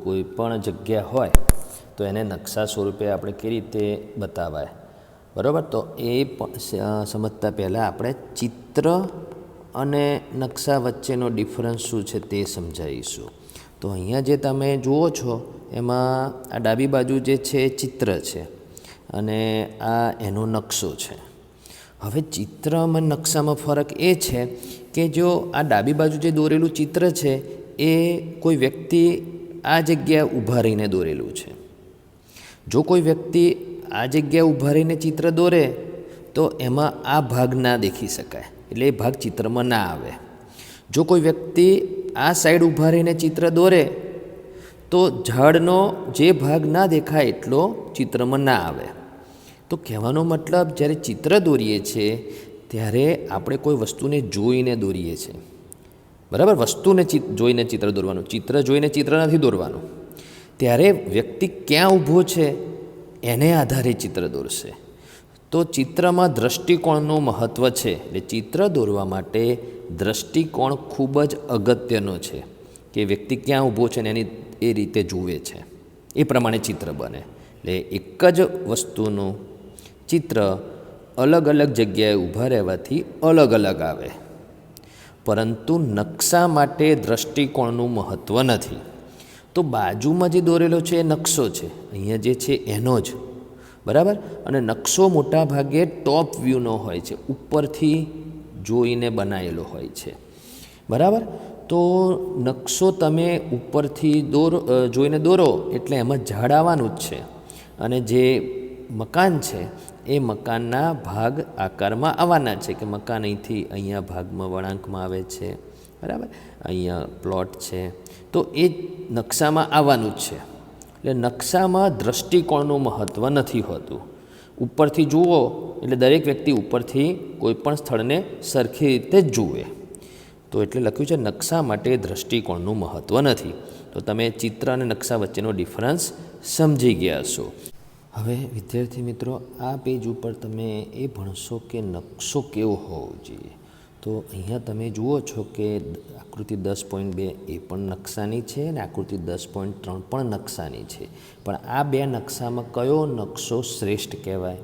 Speaker 1: કોઈ પણ જગ્યા હોય તો એને નકશા સ્વરૂપે આપણે કેવી રીતે બતાવાય, બરાબર. તો એ સમજતા પહેલાં આપણે ચિત્ર અને નકશા વચ્ચેનો ડિફરન્સ શું છે તે સમજાવીશું. તો અહીંયા જે તમે જુઓ છો એમાં આ ડાબી બાજુ જે છે એ ચિત્ર છે અને આ એનો નકશો છે. હવે ચિત્રમાં નકશામાં ફરક એ છે કે જો આ ડાબી બાજુ જે દોરેલું ચિત્ર છે એ કોઈ વ્યક્તિ આ જગ્યાએ ઊભા રહીને દોરેલું છે. જો કોઈ વ્યક્તિ આ જગ્યાએ ઊભા રહીને ચિત્ર દોરે તો એમાં આ ભાગ ના દેખી શકાય, એટલે એ ભાગ ચિત્રમાં ના આવે. જો કોઈ વ્યક્તિ આ સાઈડ ઊભા રહીને ચિત્ર દોરે તો ઝાડનો જે ભાગ ના દેખાય એટલો ચિત્રમાં ના આવે. તો કહેવાનો મતલબ જ્યારે ચિત્ર દોરીએ છીએ ત્યારે આપણે કોઈ વસ્તુને જોઈને દોરીએ છીએ, બરાબર. વસ્તુને જોઈને ચિત્ર દોરવાનું, ચિત્ર જોઈને ચિત્ર નથી દોરવાનું. ત્યારે વ્યક્તિ ક્યાં ઊભો છે એને આધારે ચિત્ર દોરશે. તો ચિત્રમાં દૃષ્ટિકોણનું મહત્ત્વ છે, એટલે ચિત્ર દોરવા માટે દૃષ્ટિકોણ ખૂબ જ અગત્યનો છે કે વ્યક્તિ ક્યાં ઊભો છે ને એની એ રીતે જુએ છે, એ પ્રમાણે ચિત્ર બને. એટલે એક જ વસ્તુનું ચિત્ર અલગ અલગ જગ્યાએ ઊભા રહેવાથી અલગ અલગ આવે, પરંતુ નકશા માટે દૃષ્ટિકોણનું મહત્ત્વ નથી. તો બાજુમાં જે દોરેલો છે એ નકશો છે, અહીંયા જે છે એનો જ, બરાબર. અને નકશો મોટા ભાગે ટોપ વ્યૂનો હોય છે, ઉપરથી જોઈને બનાવેલો હોય છે, બરાબર. તો નકશો તમે ઉપરથી જોઈને દોરો એટલે એમાં ઝાડ આવવાનું જ છે, અને જે મકાન છે એ મકાનના ભાગ આકારમાં આવવાના છે, કે મકાન અહીંથી અહીંયા ભાગમાં વળાંકમાં આવે છે, બરાબર. અહીંયા પ્લોટ છે, તો એ નકશામાં આવવાનું જ છે. એટલે નકશામાં દૃષ્ટિકોણનું મહત્ત્વ નથી હોતું. ઉપરથી જુઓ એટલે દરેક વ્યક્તિ ઉપરથી કોઈપણ સ્થળને સરખી રીતે જ જુએ. તો એટલે લખ્યું છે નકશા માટે દૃષ્ટિકોણનું મહત્ત્વ નથી. તો તમે ચિત્ર અને નકશા વચ્ચેનો ડિફરન્સ સમજી ગયા છો. હવે વિદ્યાર્થી મિત્રો, આ પેજ ઉપર તમે એ ભણશો કે નકશો કેવો હોવો જોઈએ. તો અહીંયા તમે જુઓ છો કે આકૃતિ 10.2 એ પણ નકશાની છે અને આકૃતિ 10.3 પણ નકશાની છે. પણ આ બે નકશામાં કયો નકશો શ્રેષ્ઠ કહેવાય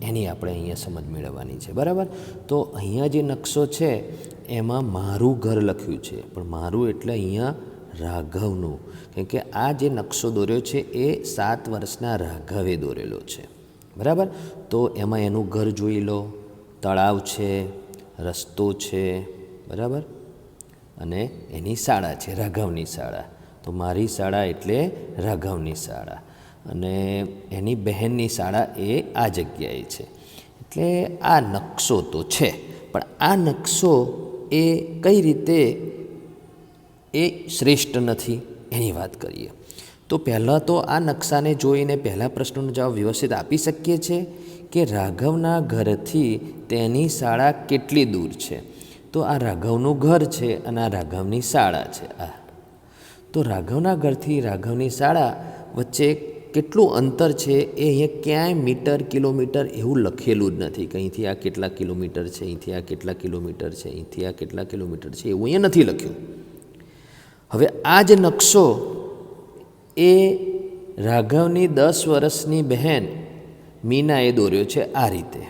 Speaker 1: એની આપણે અહીંયા સમજ મેળવવાની છે, બરાબર. તો અહીંયા જે નકશો છે એમાં મારું ઘર લખ્યું છે, પણ મારું એટલે અહીંયા રાઘવનું, કેમ કે આ જે નકશો દોર્યો છે એ 7 વર્ષના રાઘવે દોરેલો છે, બરાબર. તો એમાં એનું ઘર જોઈ લો, તળાવ છે, રસ્તો છે, બરાબર, અને એની શાળા છે, રાઘવની શાળા. તો મારી શાળા એટલે રાઘવની શાળા, અને એની બહેનની શાળા એ આ જગ્યાએ છે. એટલે આ નકશો તો છે, પણ આ નકશો એ કઈ રીતે એ શ્રેષ્ઠ નથી એની વાત કરીએ. તો પહેલાં તો આ નકશાને જોઈને પહેલા પ્રશ્નનો જવાબ વ્યવસ્થિત આપી શકીએ છીએ કે રાઘવના ઘરથી તેની શાળા કેટલી દૂર છે. તો આ રાઘવનું ઘર છે અને આ રાઘવની શાળા છે. તો રાઘવના ઘરથી રાઘવની શાળા વચ્ચે કેટલું અંતર છે એ અહીંયા ક્યાંય મીટર કિલોમીટર એવું લખેલું જ નથી કે અહીંથી આ કેટલા કિલોમીટર છે, અહીંથી આ કેટલા કિલોમીટર છે, અહીંથી આ કેટલા કિલોમીટર છે, એવું અહીંયા નથી લખ્યું. હવે આ જ નકશો એ રાઘવની 10 વર્ષની બહેન મીનાએ દોર્યો છે આ રીતે.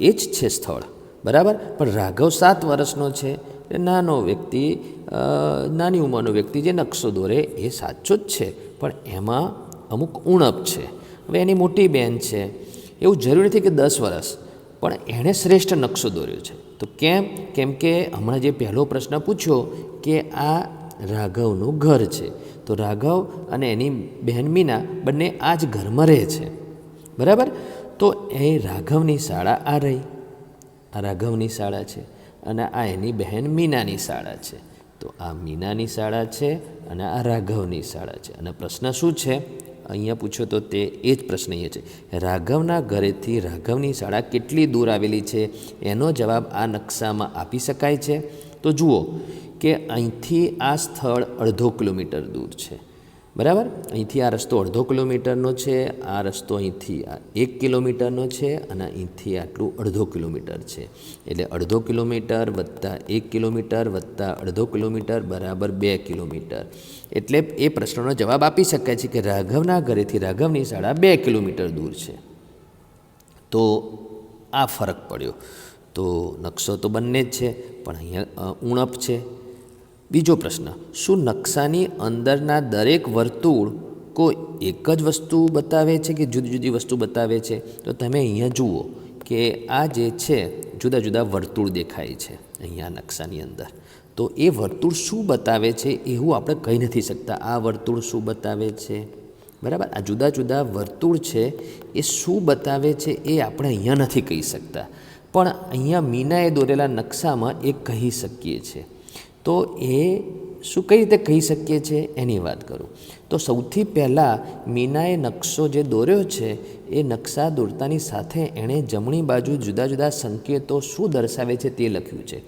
Speaker 1: એ જ છે સ્થળ, બરાબર. પણ રાઘવ 7 વર્ષનો છે, એ નાનો વ્યક્તિ, નાની ઉંમરનો વ્યક્તિ જે નકશો દોરે એ સાચો જ છે, પણ એમાં અમુક ઉણપ છે. હવે એની મોટી બહેન છે, એવું જરૂરી નથી કે 10 વર્ષ, પણ એણે શ્રેષ્ઠ નકશો દોર્યો છે. તો કેમ કે હમણાં જે પહેલો પ્રશ્ન પૂછ્યો કે આ રાઘવનું ઘર છે. તો રાઘવ અને એની બહેન મીના બંને આ જ ઘરમાં રહે છે, બરાબર. તો એ રાઘવની શાળા આ રહી, આ રાઘવની શાળા છે, અને આ એની બહેન મીનાની શાળા છે. તો આ મીનાની શાળા છે અને આ રાઘવની શાળા છે. અને પ્રશ્ન શું છે અહીંયા પૂછ્યો તો તે એ જ પ્રશ્ન અહીંયા છે, રાઘવના ઘરેથી રાઘવની શાળા કેટલી દૂર આવેલી છે? એનો જવાબ આ નકશામાં આપી શકાય છે. તો જુઓ કે અહીંથી આ સ્થળ 1/2 કિલોમીટર દૂર છે, બરાબર. અહીંથી આ રસ્તો 1/2 કિલોમીટરનો છે, આ રસ્તો અહીંથી 1 કિલોમીટરનો છે, અને અહીંથી આટલું 1/2 કિલોમીટર છે. એટલે 1/2 કિલોમીટર વત્તા 1 કિલોમીટર વત્તા 1/2 કિલોમીટર બરાબર 2 કિલોમીટર. એટલે એ પ્રશ્નનો જવાબ આપી શકાય છે કે રાઘવના ઘરેથી રાઘવની શાળા 2 કિલોમીટર દૂર છે. તો આ ફરક પડ્યો. તો નકશો તો બંને જ છે, પણ અહીંયા ઉણપ છે. બીજો પ્રશ્ન, શું નકશાની અંદરના દરેક વર્તુળ કોઈ એક જ વસ્તુ બતાવે છે કે જુદી જુદી વસ્તુ બતાવે છે? તો તમે અહીંયા જુઓ કે આ જે છે જુદા જુદા વર્તુળ દેખાય છે અહીંયા નકશાની અંદર. તો એ વર્તુળ શું બતાવે છે એવું આપણે કહી નથી શકતા. આ વર્તુળ શું બતાવે છે, બરાબર. આ જુદા જુદા વર્તુળ છે એ શું બતાવે છે એ આપણે અહીંયા નથી કહી શકતા, પણ અહીંયા મીનાએ દોરેલા નકશામાં એ કહી શકીએ છીએ. તો એ શું કઈ રીતે કહી શકીએ છીએ એની વાત કરું. તો સૌથી પહેલાં મીનાએ નકશો જે દોર્યો છે એ નકશા દોરતાની સાથે એણે જમણી બાજુ જુદા જુદા સંકેતો શું દર્શાવે છે તે લખ્યું છે.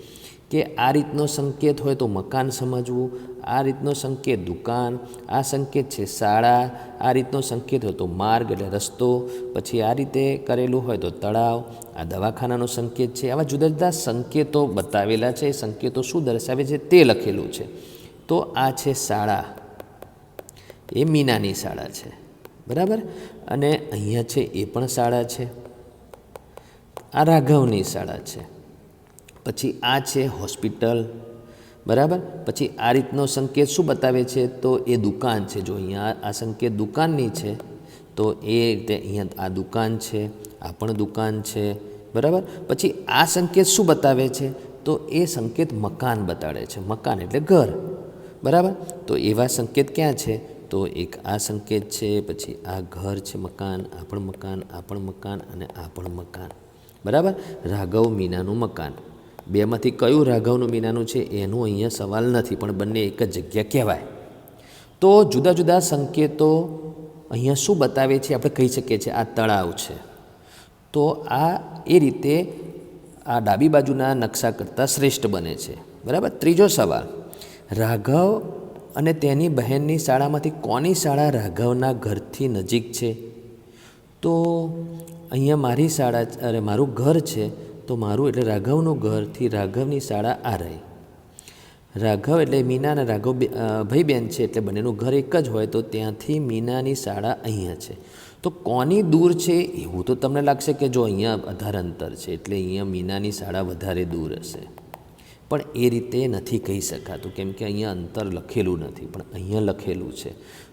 Speaker 1: કે આ રીતનો સંકેત હોય તો મકાન સમજવું, આ રીતનો સંકેત દુકાન, આ સંકેત છે શાળા, આ રીતનો સંકેત હોય તો માર્ગ એટલે રસ્તો, પછી આ રીતે કરેલું હોય તો તળાવ, આ દવાખાનાનો સંકેત છે. આવા જુદા જુદા સંકેતો બતાવેલા છે. એ સંકેતો શું દર્શાવે છે તે લખેલું છે. તો આ છે શાળા, એ મીનાની શાળા છે, બરાબર. અને અહીંયા છે એ પણ શાળા છે, આ રાઘવની શાળા છે. પછી આ છે હોસ્પિટલ, બરાબર. પછી આ રીતનો સંકેત શું બતાવે છે તો એ દુકાન છે. જો અહીંયા આ સંકેત દુકાનની છે તો એ રીતે અહીંયા આ દુકાન છે, આ પણ દુકાન છે, બરાબર. પછી આ સંકેત શું બતાવે છે તો એ સંકેત મકાન બતાડે છે. મકાન એટલે ઘર, બરાબર. તો એવા સંકેત ક્યાં છે તો એક આ સંકેત છે, પછી આ ઘર છે, મકાન, આ પણ મકાન, આ પણ મકાન, અને આ પણ મકાન, બરાબર. રાઘવ મીનાનું મકાન. બેમાંથી કયું રાઘવનું મીનાનું છે એનું અહીંયા સવાલ નથી, પણ બંને એક જ જગ્યા કહેવાય. તો જુદા જુદા સંકેતો અહીંયા શું બતાવે છે આપણે કહી શકીએ છીએ આ તળાવ છે. તો આ એ રીતે આ ડાબી બાજુના નકશા કરતાં શ્રેષ્ઠ બને છે, બરાબર. ત્રીજો સવાલ, રાઘવ અને તેની બહેનની શાળામાંથી કોની શાળા રાઘવના ઘરથી નજીક છે? તો અહીંયા મારી શાળા અરે મારું ઘર છે, તો મારું એટલે રાઘવનું ઘરથી રાઘવની શાળા આ રહી. રાઘવ એટલે મીના અને રાઘવ ભાઈ બહેન છે એટલે બંનેનું ઘર એક જ હોય, તો ત્યાંથી મીનાની શાળા અહીંયા છે. તો કોની દૂર છે એવું તો તમને લાગશે કે જો અહીંયા વધારે અંતર છે એટલે અહીંયા મીનાની શાળા વધારે દૂર હશે, પણ એ રીતે નથી કહી શકાતું કેમ કે અહીંયા અંતર લખેલું નથી, પણ અહીંયા લખેલું છે.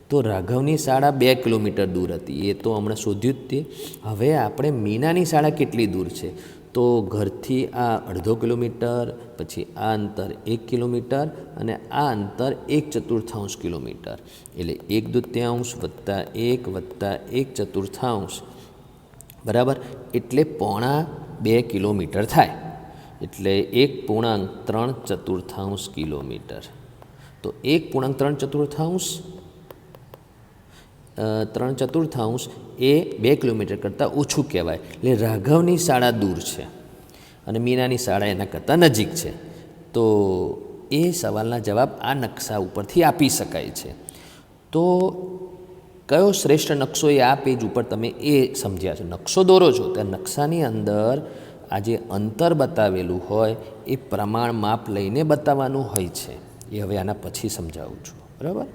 Speaker 1: તો રાઘવની શાળા 2 કિલોમીટર દૂર હતી, એ તો હમણાં શોધ્યું જ તે. હવે આપણે મીનાની શાળા કેટલી દૂર છે તો ઘરથી આ 1/2 કિલોમીટર, પછી આ અંતર 1 કિલોમીટર, અને આ અંતર 1/4 કિલોમીટર. એટલે 1/2 વત્તા 1 વત્તા 1/4, બરાબર, એટલે 1.5 કિલોમીટર થાય. એટલે 1.3 કિલોમીટર. તો 1.3 એ 2 કિલોમીટર કરતાં ઓછું કહેવાય. એટલે રાઘવની શાળા દૂર છે અને મીનાની શાળા એના કરતાં નજીક છે. તો એ સવાલના જવાબ આ નકશા ઉપરથી આપી શકાય છે. તો કયો શ્રેષ્ઠ નકશો એ આ પેજ ઉપર તમે એ સમજ્યા છો. નકશો દોરો છો ત્યાં નકશાની અંદર આ જે અંતર બતાવેલું હોય એ પ્રમાણ માપ લઈને બતાવવાનું હોય છે. એ હવે આના પછી સમજાવું છું, બરાબર.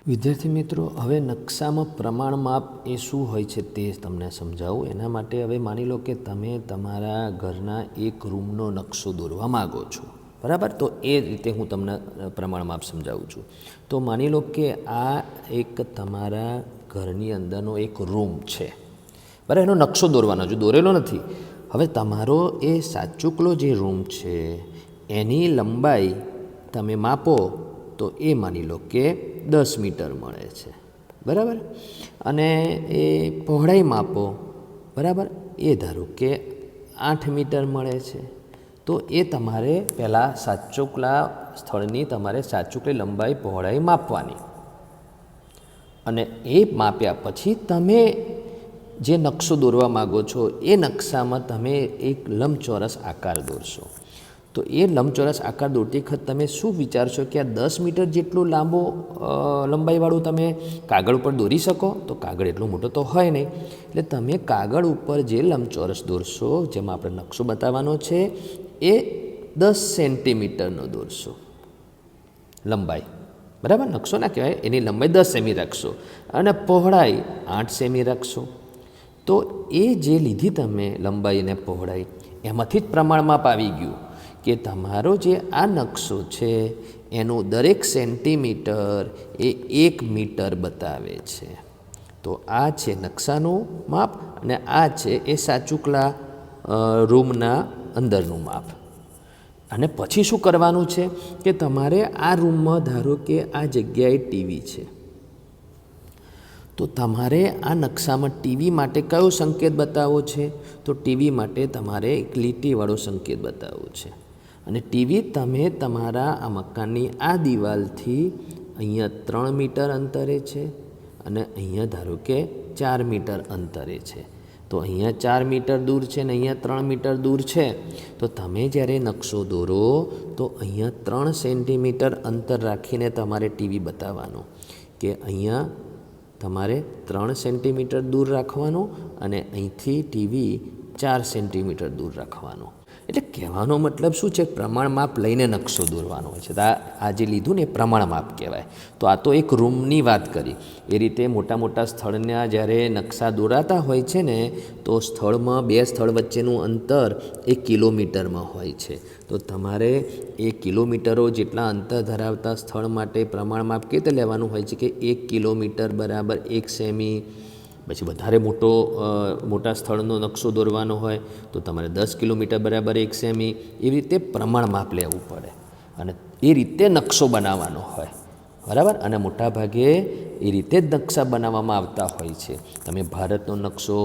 Speaker 1: વિદ્યાર્થી મિત્રો, હવે નકશામાં પ્રમાણ માપ એ શું હોય છે તે તમને સમજાવું. એના માટે હવે માની લો કે તમે તમારા ઘરના એક રૂમનો નકશો દોરવા માગો છો, બરાબર. તો એ રીતે હું તમને પ્રમાણ માપ સમજાવું છું. તો માની લો કે આ એક તમારા ઘરની અંદરનો એક રૂમ છે, બરાબર. એનો નકશો દોરવાનો, જો દોરેલો નથી. હવે તમારો એ સાચુકલો જે રૂમ છે એની લંબાઈ તમે માપો તો એ માની લો કે 10 મીટર મળે છે, બરાબર. અને એ પહોળાઈ માપો, બરાબર, એ ધારો કે 8 મીટર મળે છે. તો એ તમારે પહેલાં સાચોકલા સ્થળની તમારે સાચોકલી લંબાઈ પહોળાઈ માપવાની, અને એ માપ્યા પછી તમે જે નકશો દોરવા માગો છો એ નકશામાં તમે એક લંબચોરસ આકાર દોરશો. તો એ લંબચોરસ આકાર દોરતી વખત તમે શું વિચારશો કે આ 10 મીટર જેટલું લાંબો લંબાઈવાળું તમે કાગળ ઉપર દોરી શકો? તો કાગળ એટલો મોટો તો હોય નહીં. એટલે તમે કાગળ ઉપર જે લંબચોરસ દોરશો, જેમાં આપણે નકશો બતાવવાનો છે, એ 10 સેન્ટીમીટરનો દોરશો લંબાઈ, બરાબર. નકશો ના કહેવાય, એની લંબાઈ 10 સેમી રાખશો અને પહોળાઈ 8 સેમી રાખશો. તો એ જે લીધી તમે લંબાઈ અને પહોળાઈ, એમાંથી જ પ્રમાણમાપ આવી ગયું કે તમારો જે આ નકશો છે એનું દરેક સેન્ટીમીટર એ 1 મીટર બતાવે છે. તો આ છે નકશાનું માપ અને આ છે એ સાચુકલા રૂમના અંદરનું માપ. અને પછી શું કરવાનું છે કે તમારે આ રૂમમાં ધારો કે આ જગ્યાએ ટીવી છે, તો તમારે આ નકશામાં ટીવી માટે કયો સંકેત બતાવવો છે? તો ટીવી માટે તમારે એક લીટીવાળો સંકેત બતાવવો છે. અને ટીવી તમે તમારા આ મકાનની આ દિવાલથી અહીંયા 3 મીટર અંતરે છે અને અહીંયા ધારો કે 4 મીટર અંતરે છે. તો અહીંયા 4 મીટર દૂર છે ને અહીંયા 3 મીટર દૂર છે. તો તમે જ્યારે નકશો દોરો તો અહીંયા 3 સેન્ટીમીટર અંતર રાખીને તમારે ટીવી બતાવવાનું, કે અહીંયા તમારે 3 સેન્ટીમીટર દૂર રાખવાનું અને અહીંથી ટીવી 4 સેન્ટીમીટર દૂર રાખવાનું. એટલે કહેવાનો મતલબ શું છે? પ્રમાણમાપ લઈને નકશો દોરવાનો હોય છે. તો આ જે લીધું ને એ પ્રમાણમાપ કહેવાય. તો આ તો એક રૂમની વાત કરી. એ રીતે મોટા મોટા સ્થળના જ્યારે નકશા દોરાતા હોય છે ને, તો સ્થળમાં 2 સ્થળ વચ્ચેનું અંતર એ કિલોમીટરમાં હોય છે. તો તમારે એ કિલોમીટરો જેટલા અંતર ધરાવતા સ્થળ માટે પ્રમાણમાપ કેવી રીતે લેવાનું હોય છે કે 1 કિલોમીટર બરાબર 1 સેમી. પછી વધારે મોટા સ્થળનો નકશો દોરવાનો હોય તો તમારે 10 કિલોમીટર બરાબર 1 સેમી. એવી રીતે પ્રમાણમાપ લેવું પડે અને એ રીતે નકશો બનાવવાનો હોય, બરાબર. અને મોટાભાગે એ રીતે જ નકશા બનાવવામાં આવતા હોય છે. તમે ભારતનો નકશો,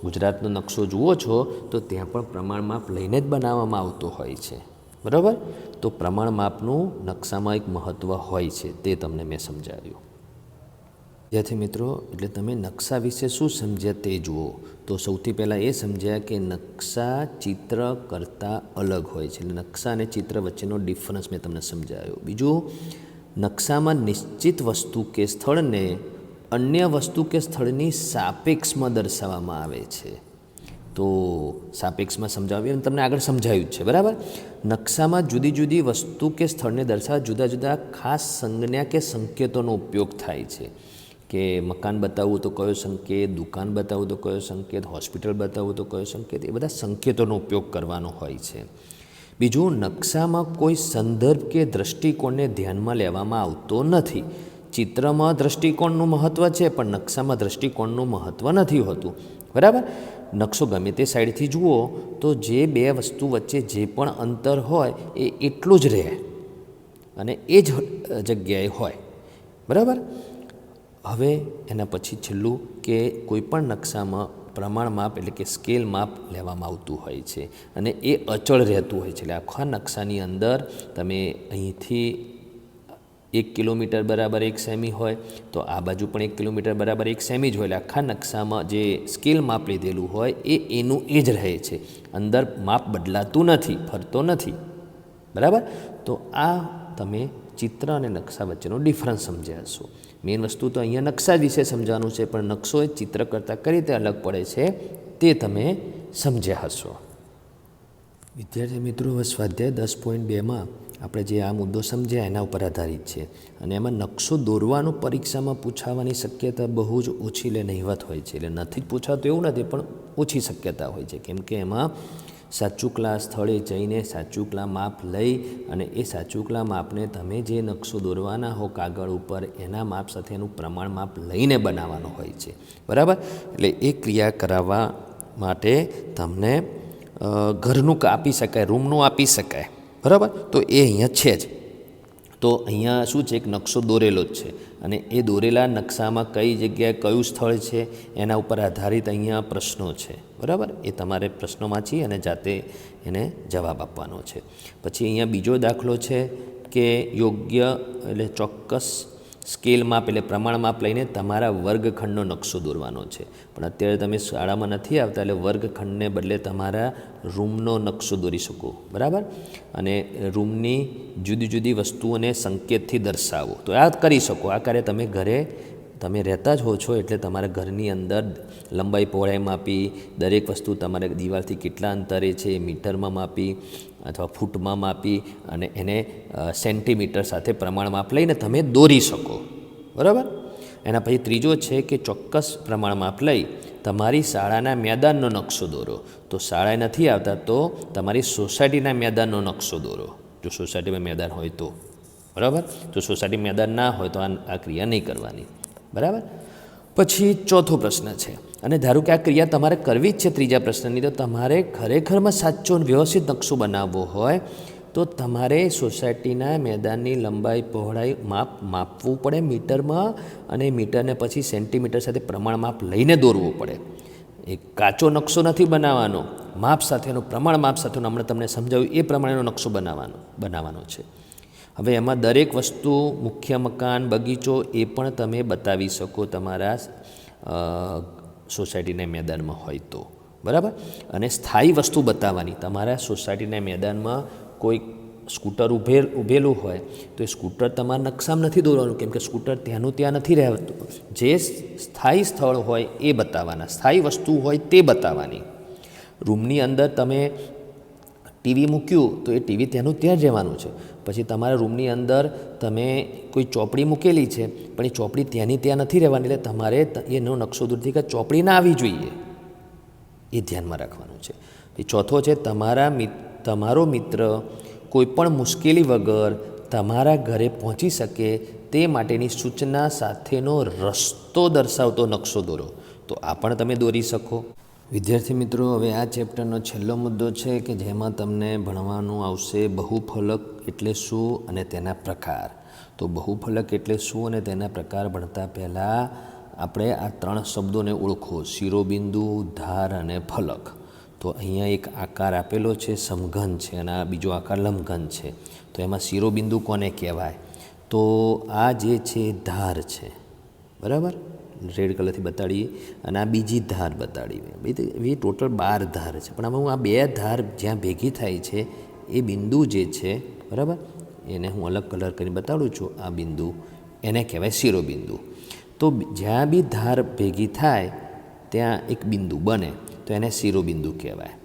Speaker 1: ગુજરાતનો નકશો જુઓ છો તો ત્યાં પણ પ્રમાણમાપ લઈને જ બનાવવામાં આવતો હોય છે, બરાબર. તો પ્રમાણમાપનું નકશામાં એક મહત્ત્વ હોય છે, તે તમને મેં સમજાવ્યું. વિદ્યાર્થી મિત્રો, એટલે તમે નકશા વિશે શું સમજ્યા તે જુઓ. તો સૌથી પહેલાં એ સમજ્યા કે નકશા ચિત્ર કરતાં અલગ હોય છે. એટલે નકશા અને ચિત્ર વચ્ચેનો ડિફરન્સ મેં તમને સમજાવ્યો. બીજું, નકશામાં નિશ્ચિત વસ્તુ કે સ્થળને અન્ય વસ્તુ કે સ્થળની સાપેક્ષમાં દર્શાવવામાં આવે છે. તો સાપેક્ષમાં સમજાવ્યું તમને આગળ સમજાવ્યું જ છે, બરાબર. નકશામાં જુદી જુદી વસ્તુ કે સ્થળને દર્શાવવા જુદા જુદા ખાસ સંજ્ઞા કે સંકેતોનો ઉપયોગ થાય છે. કે મકાન બતાવવું તો કયો સંકેત, દુકાન બતાવવું તો કયો સંકેત, હોસ્પિટલ બતાવવું તો કયો સંકેત, એ બધા સંકેતોનો ઉપયોગ કરવાનો હોય છે. બીજું, નકશામાં કોઈ સંદર્ભ કે દૃષ્ટિકોણને ધ્યાનમાં લેવામાં આવતો નથી. ચિત્રમાં દૃષ્ટિકોણનું મહત્ત્વ છે પણ નકશામાં દૃષ્ટિકોણનું મહત્ત્વ નથી હોતું, બરાબર. નકશો ગમે તે સાઈડથી જુઓ તો જે 2 વસ્તુ વચ્ચે જે પણ અંતર હોય એ એટલું જ રહે અને એ જ જગ્યાએ હોય, બરાબર. હવે એના પછી છેલ્લું કે કોઈપણ નકશામાં પ્રમાણમાપ એટલે કે સ્કેલ માપ લેવામાં આવતું હોય છે અને એ અચળ રહેતું હોય છે. એટલે આખા નકશાની અંદર તમે અહીંથી 1 કિલોમીટર બરાબર 1 સેમી હોય તો આ બાજુ પણ 1 કિલોમીટર બરાબર 1 સેમી જ હોય. એટલે આખા નકશામાં જે સ્કેલ માપ લીધેલું હોય એનું એ જ રહે છે, અંદર માપ બદલાતું નથી, ફરતો નથી, બરાબર. તો આ તમે ચિત્ર અને નકશા વચ્ચેનો ડિફરન્સ સમજ્યા છો. મેઇન વસ્તુ તો અહીંયા નકશા વિશે સમજવાનું છે, પણ નકશો એ ચિત્ર કરતાં કઈ રીતે અલગ પડે છે તે તમે સમજ્યા હશો. વિદ્યાર્થી મિત્રો, હવે સ્વાધ્યાય 10.2માં આપણે જે આ મુદ્દો સમજ્યા એના ઉપર આધારિત છે અને એમાં નકશો દોરવાનો પરીક્ષામાં પૂછાવાની શક્યતા બહુ જ ઓછી એટલે નહિવત હોય છે. એટલે નથી જ પૂછાતું એવું નથી, પણ ઓછી શક્યતા હોય છે, કેમ કે એમાં સાચુકલા સ્થળે જઈને સાચુકલા માપ લઈ અને એ સાચુકલા માપને તમે જે નકશો દોરવાના હો કાગળ ઉપર એના માપ સાથે એનું પ્રમાણ માપ લઈને બનાવવાનો હોય છે, બરાબર. એટલે એ ક્રિયા કરાવવા માટે તમને ઘરનું આપી શકાય, રૂમનું આપી શકાય, બરાબર. તો એ અહીંયા છે જ. તો અહીંયા શું છે, એક નકશો દોરેલો જ છે અને એ દોરેલા નકશામાં કઈ જગ્યાએ કયું સ્થળ છે એના ઉપર આધારિત અહીંયા પ્રશ્નો છે, બરાબર. એ તમારે પ્રશ્નો વાંચી અને જાતે એને જવાબ આપવાનો છે. પછી અહીંયા બીજો દાખલો છે કે યોગ્ય એટલે ચોક્કસ સ્કેલ માપ એટલે પ્રમાણ માપ લઈને તમારા વર્ગખંડનો નકશો દોરવાનો છે. પણ અત્યારે તમે શાળામાં નથી આવતા એટલે વર્ગખંડને બદલે તમારા રૂમનો નકશો દોરી શકો, બરાબર. અને રૂમની જુદી જુદી વસ્તુઓને સંકેતથી દર્શાવો. તો આ કરી શકો. આ કાર્ય તમે ઘરે તમે રહેતા જ હો છો એટલે તમારા ઘરની અંદર લંબાઈ પહોળાઈ માપી, દરેક વસ્તુ તમારે દિવાલથી કેટલા અંતરે છે એ મીટરમાં માપી અથવા ફૂટમાં માપી અને એને સેન્ટીમીટર સાથે પ્રમાણ માપ લઈને તમે દોરી શકો, બરાબર. એના પછી ત્રીજો છે કે ચોક્કસ પ્રમાણ માપ લઈ તમારી શાળાના મેદાનનો નકશો દોરો. તો શાળાએ નથી આવતા તો તમારી સોસાયટીના મેદાનનો નકશો દોરો, જો સોસાયટીમાં મેદાન હોય તો, બરાબર. જો સોસાયટી મેદાન ના હોય તો આ ક્રિયા નહીં કરવાની, બરાબર. પછી ચોથો પ્રશ્ન છે અને ધારો કે આ ક્રિયા તમારે કરવી જ છે ત્રીજા પ્રશ્નની, તો તમારે ખરેખરમાં સાચો વ્યવસ્થિત નકશો બનાવવો હોય તો તમારે સોસાયટીના મેદાનની લંબાઈ પહોળાઈ માપવું પડે મીટરમાં અને મીટરને પછી સેન્ટીમીટર સાથે પ્રમાણ માપ લઈને દોરવું પડે. એ કાચો નકશો નથી બનાવવાનો, માપ સાથેનો પ્રમાણ માપ સાથેનો હમણાં તમને સમજાવ્યું એ પ્રમાણેનો નકશો બનાવવાનો છે. હવે એમાં દરેક વસ્તુ, મુખ્ય મકાન, બગીચો એ પણ તમે બતાવી શકો તમારા સોસાયટીના મેદાનમાં હોય તો, બરાબર. અને સ્થાયી વસ્તુ બતાવવાની. તમારા સોસાયટીના મેદાનમાં કોઈ સ્કૂટર ઊભેલું હોય તો એ સ્કૂટર તમારા નકશામાં નથી દોરવાનું, કેમ કે સ્કૂટર ત્યાંનું ત્યાં નથી રહેતું. જે સ્થાયી સ્થળ હોય એ બતાવવાના, સ્થાયી વસ્તુ હોય તે બતાવવાની. રૂમની અંદર તમે ટીવી મૂક્યું તો એ ટીવી ત્યાંનું ત્યાં જ રહેવાનું છે. પછી તમારા રૂમની અંદર તમે કોઈ ચોપડી મૂકેલી છે પણ એ ચોપડી ત્યાંની ત્યાં નથી રહેવાની, એટલે તમારે એનો નકશો દૂરથી કે ચોપડી ના આવી જોઈએ એ ધ્યાનમાં રાખવાનું છે. એ ચોથો છે તમારો મિત્ર કોઈપણ મુશ્કેલી વગર તમારા ઘરે પહોંચી શકે તે માટેની સૂચના સાથેનો રસ્તો દર્શાવતો નકશો દોરો. તો આ પણ તમે દોરી શકો. વિદ્યાર્થી મિત્રો, હવે આ ચેપ્ટરનો છેલ્લો મુદ્દો છે કે જેમાં તમને ભણવાનું આવશે બહુફલક એટલે શું અને તેના પ્રકાર. તો બહુફલક એટલે શું અને તેના પ્રકાર ભણતા પહેલાં આપણે આ 3 શબ્દોને ઓળખો: શિરોબિંદુ, ધાર અને ફલક. તો અહીંયા એક આકાર આપેલો છે, સમઘન છે, અને આ બીજો આકાર લંબઘન છે. તો એમાં શિરોબિંદુ કોને કહેવાય? તો આ જે છે ધાર છે, બરાબર. રેડ કલરથી બતાડીએ અને આ બીજી ધાર બતાડી. એ ટોટલ 12 ધાર છે, પણ આમાં હું આ 2 ધાર જ્યાં ભેગી થાય છે એ બિંદુ જે છે, બરાબર, એને હું અલગ કલર કરીને બતાડું છું. આ બિંદુ એને કહેવાય શિરોબિંદુ. તો જ્યાં બી ધાર ભેગી થાય ત્યાં એક બિંદુ બને તો એને શિરોબિંદુ કહેવાય,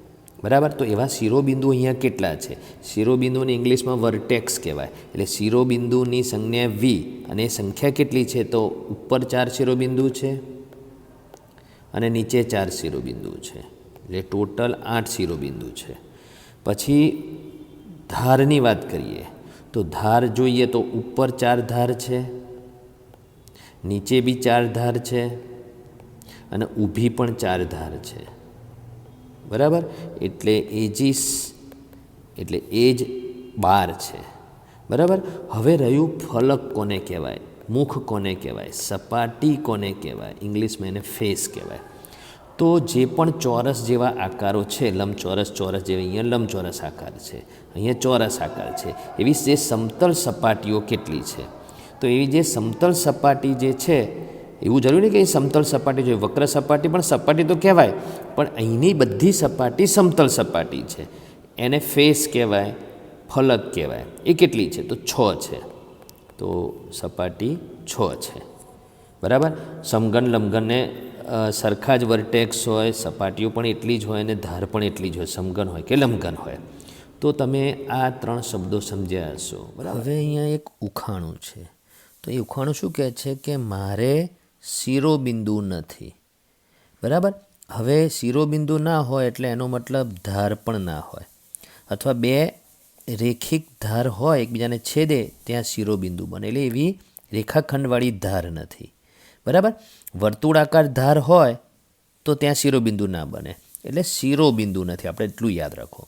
Speaker 1: બરાબર. તો એવા શિરોબિંદુ અહીંયા કેટલા છે? શિરોબિંદુને ઇંગ્લિશમાં વર્ટેક્સ કહેવાય. એટલે શિરોબિંદુની સંજ્ઞા વી અને એ સંખ્યા કેટલી છે? તો ઉપર 4 શિરોબિંદુ છે અને નીચે 4 શિરોબિંદુ છે, એટલે ટોટલ 8 શિરોબિંદુ છે. પછી ધારની વાત કરીએ તો ધાર જોઈએ તો ઉપર 4 ધાર છે, નીચે બી 4 ધાર છે અને ઊભી પણ 4 ધાર છે, બરાબર. એટલે એજીસ એટલે એજ 12 છે, બરાબર. હવે રહ્યું ફલક કોને કહેવાય, મુખ કોને કહેવાય, સપાટી કોને કહેવાય? ઇંગ્લિશમાં એને ફેસ કહેવાય. તો જે પણ ચોરસ જેવા આકારો છે, લંબચોરસ, ચોરસ જેવા, અહીંયા લંબચોરસ આકાર છે, અહીંયા ચોરસ આકાર છે, એવી જે સમતલ સપાટીઓ કેટલી છે? તો એવી જે સમતલ સપાટી જે છે, એવું જરૂરી નહીં કે સમતલ સપાટી જોઈએ, વક્ર સપાટી પણ સપાટી તો કહેવાય, પણ અહીંની બધી સપાટી સમતલ સપાટી છે, એને ફેસ કહેવાય, ફલક કહેવાય. એ કેટલી છે? તો 6 છે. તો સપાટી 6 છે, બરાબર. સમઘન લંબઘનને સરખા જ વર્ટેક્સ હોય, સપાટીઓ પણ એટલી જ હોય અને ધાર પણ એટલી જ હોય, સમઘન હોય કે લંબઘન હોય. તો તમે આ 3 શબ્દો સમજ્યા હશો, બરાબર. હવે અહીંયા એક ઉખાણું છે. તો એ ઉખાણું શું કહે છે કે મારે શિરોબિંદુ નથી, બરાબર. હવે શિરોબિંદુ ના હોય એટલે એનો મતલબ ધાર પણ ના હોય, અથવા 2 રેખિક ધાર હોય એકબીજાને છેદે ત્યાં શિરોબિંદુ બને, એટલે એવી રેખાખંડવાળી ધાર નથી, બરાબર. વર્તુળાકાર ધાર હોય તો ત્યાં શિરોબિંદુ ના બને, એટલે શિરોબિંદુ નથી. આપણે એટલું યાદ રાખો.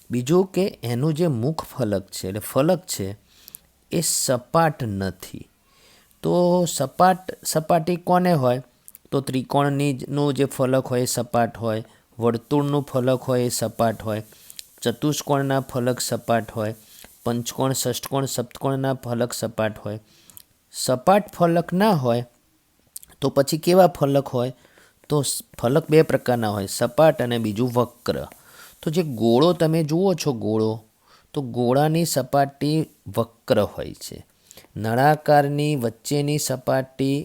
Speaker 1: બીજું કે એનું જે મુખ ફલક છે એટલે ફલક છે એ સપાટ નથી. તો સપાટી કોને હોય? તો ત્રિકોણનો જે ફલક હોય એ સપાટ હોય, વર્તુળનું ફલક હોય એ સપાટ હોય, ચતુષ્કોણના ફલક સપાટ હોય, પંચકોણ, ષષ્ટકોણ, સપ્તકોણના ફલક સપાટ હોય. સપાટ ફલક ના હોય તો પછી કેવા ફલક હોય? તો ફલક બે પ્રકારના હોય, સપાટ અને બીજું વક્ર. તો જે ગોળો તમે જુઓ છો, તો ગોળાની સપાટી વક્ર હોય છે. નળાકારની વચ્ચેની સપાટી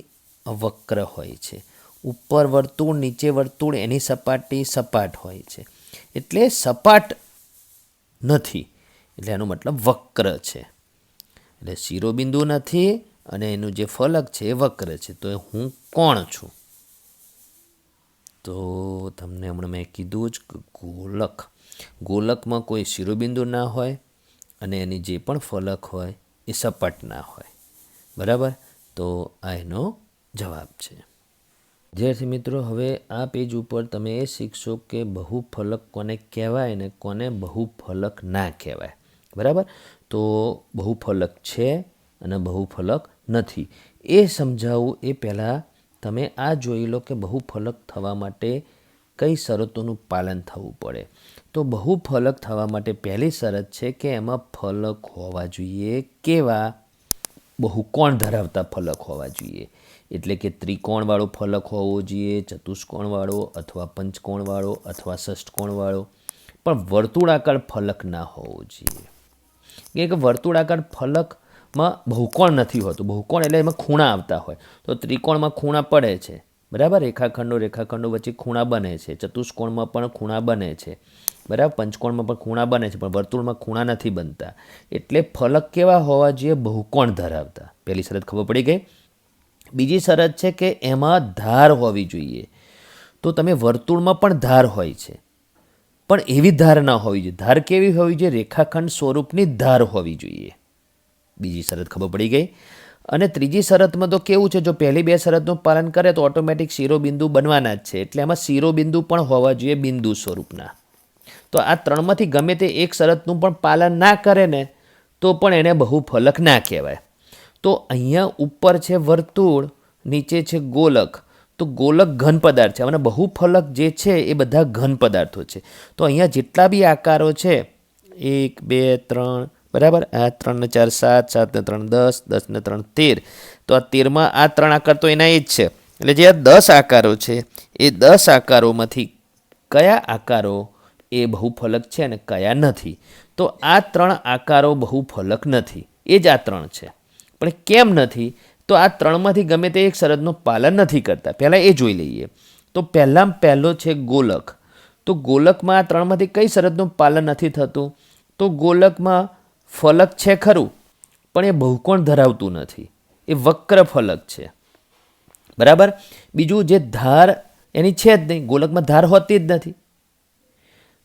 Speaker 1: વક્ર હોય છે. ઉપર વર્તુળ, નીચે વર્તુળ, એની સપાટી સપાટ હોય છે. એટલે સપાટ નથી, એટલે એનો મતલબ વક્ર છે. એટલે શિરોબિંદુ નથી અને એનું જે ફલક છે એ વક્ર છે. તો હું કોણ છું? તો તમને હમણાં મેં કીધું જ કે ગોલકમાં કોઈ શિરોબિંદુ ના હોય અને એની જે પણ ફલક હોય એ સપાટ ના હોય. બરાબર? તો આ એનો જવાબ છે. વિદ્યાર્થી મિત્રો, હવે આ પેજ ઉપર તમે એ શીખશો કે બહુફલક કોને કહેવાય ને કોને બહુફલક ના કહેવાય. બરાબર? તો બહુફલક છે અને બહુફલક નથી એ સમજાવવું એ પહેલાં તમે આ જોઈ લો કે બહુફલક થવા માટે કઈ શરતોનું પાલન થવું પડે. તો બહુફલક થવા માટે પહેલી શરત છે કે એમાં ફલક હોવા જોઈએ કેવા? બહુકોણ ધરાવતા ફલક હોવા જોઈએ. એટલે કે ત્રિકોણવાળો ફલક હોવો જોઈએ, ચતુષ્કોણવાળો અથવા પંચકોણવાળો અથવા ષષ્ટકોણવાળો, પણ વર્તુળાકાર ફલક ના હોવો જોઈએ. કે વર્તુળાકાર ફલકમાં બહુકોણ નથી હોતું. બહુકોણ એટલે એમાં ખૂણા આવતા હોય. તો ત્રિકોણમાં ખૂણા પડે છે. બરાબર? રેખાખંડો વચ્ચે ખૂણા બને છે. ચતુષ્કોણમાં પણ ખૂણા બને છે. બરાબર? પંચકોણમાં પણ ખૂણા બને છે, પણ વર્તુળમાં ખૂણા નથી બનતા. એટલે ફલક કેવા હોવા જોઈએ? બહુકોણ ધરાવતા. પહેલી શરત ખબર પડી ગઈ. બીજી શરત છે કે એમાં ધાર હોવી જોઈએ. તો તમે વર્તુળમાં પણ ધાર હોય છે, પણ એવી ધાર ના હોવી જોઈએ. ધાર કેવી હોવી જોઈએ? રેખાખંડ સ્વરૂપની ધાર હોવી જોઈએ. બીજી શરત ખબર પડી ગઈ. અને ત્રીજી શરતમાં તો કેવું છે, જો પહેલી બે શરતનું પાલન કરે તો ઓટોમેટિક શિરોબિંદુ બનવાના જ છે. એટલે એમાં શિરોબિંદુ પણ હોવા જોઈએ બિંદુ સ્વરૂપના. તો આ ત્રણમાંથી ગમે તે એક શરતનું પણ પાલન ના કરે ને તો પણ એને બહુફલક ના કહેવાય. તો અહીંયા ઉપર છે વર્તુળ, નીચે છે ગોલક. તો ગોલક ઘન પદાર્થ છે અને બહુફલક જે છે એ બધા ઘન પદાર્થો છે. તો અહીંયા જેટલા બી આકારો છે, 1, 2, 3, બરાબર, આ 3 ને 4 7, 7 ને 3 10, 10 ને 3 13. તો આ 13માં આ 3 આકાર તો એના એ જ છે. એટલે જે આ 10 આકારો છે એ 10 આકારોમાંથી કયા આકારો એ બહુફલક છે અને કયા નથી? તો આ 3 આકારો બહુફલક નથી. એ જ આ 3 છે. પણ કેમ નથી? તો આ 3માંથી ગમે તે એક શરતનું પાલન નથી કરતા. પહેલાં એ જોઈ લઈએ. તો પહેલો છે ગોલક. તો ગોલકમાં આ 3માંથી કઈ શરતનું પાલન નથી થતું? તો ગોલકમાં ફલક છે ખરું, પણ એ બહુકોણ ધરાવતું નથી. એ વક્ર ફલક છે. બરાબર? બીજું, જે ધાર એની છે જ નહીં, ગોલકમાં ધાર હોતી જ નથી.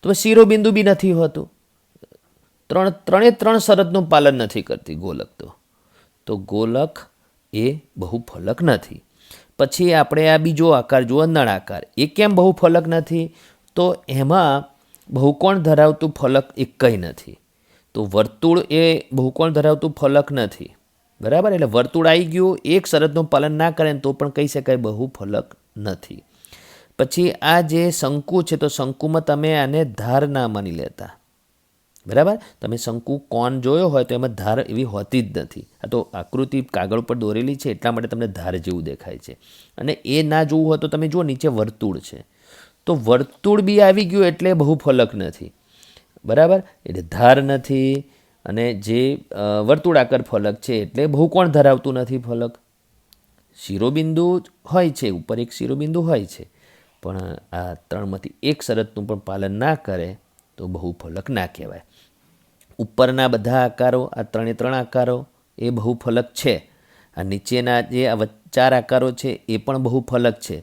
Speaker 1: તો શિરોબિંદુ બી નથી હોતું. ત્રણે ત્રણ શરતનું પાલન નથી કરતી ગોલક. તો ગોલક એ બહુફલક નથી. પછી આપણે આ બીજો આકાર જુઓ, નળાકાર. એ કેમ બહુફલક નથી? તો એમાં બહુકોણ ધરાવતું ફલક એક કંઈ નથી. તો વર્તુળ એ બહુકોણ ધરાવતું ફલક નથી. બરાબર? એટલે વર્તુળ આવી ગયું, એક શરતનું પાલન ના કરે તો પણ કહી શકાય બહુફલક નથી. પછી આ જે શંકુ છે, તો શંકુમાં તમે આને ધાર ના માની લેતા. બરાબર? તમે શંકુ કોણ જોયો હોય તો એમાં ધાર એવી હોતી જ નથી. આ તો આકૃતિ કાગળ પર દોરેલી છે એટલા માટે તમને ધાર જેવું દેખાય છે. અને એ ના જોવું હોય તો તમે જુઓ, નીચે વર્તુળ છે. તો વર્તુળ બી આવી ગયું એટલે બહુફલક નથી. બરાબર? એટલે ધાર નથી અને જે વર્તુળાકાર ફલક છે એટલે બહુકોણ ધરાવતું નથી ફલક. શિરોબિંદુ હોય છે, ઉપર એક શિરોબિંદુ હોય છે, પણ આ 3માંથી એક શરતનું પણ પાલન ના કરે તો બહુફલક ના કહેવાય. ઉપરના બધા આકારો, આ 3 આકારો એ બહુફલક છે. આ નીચેના જે આ 4 આકારો છે એ પણ બહુફલક છે.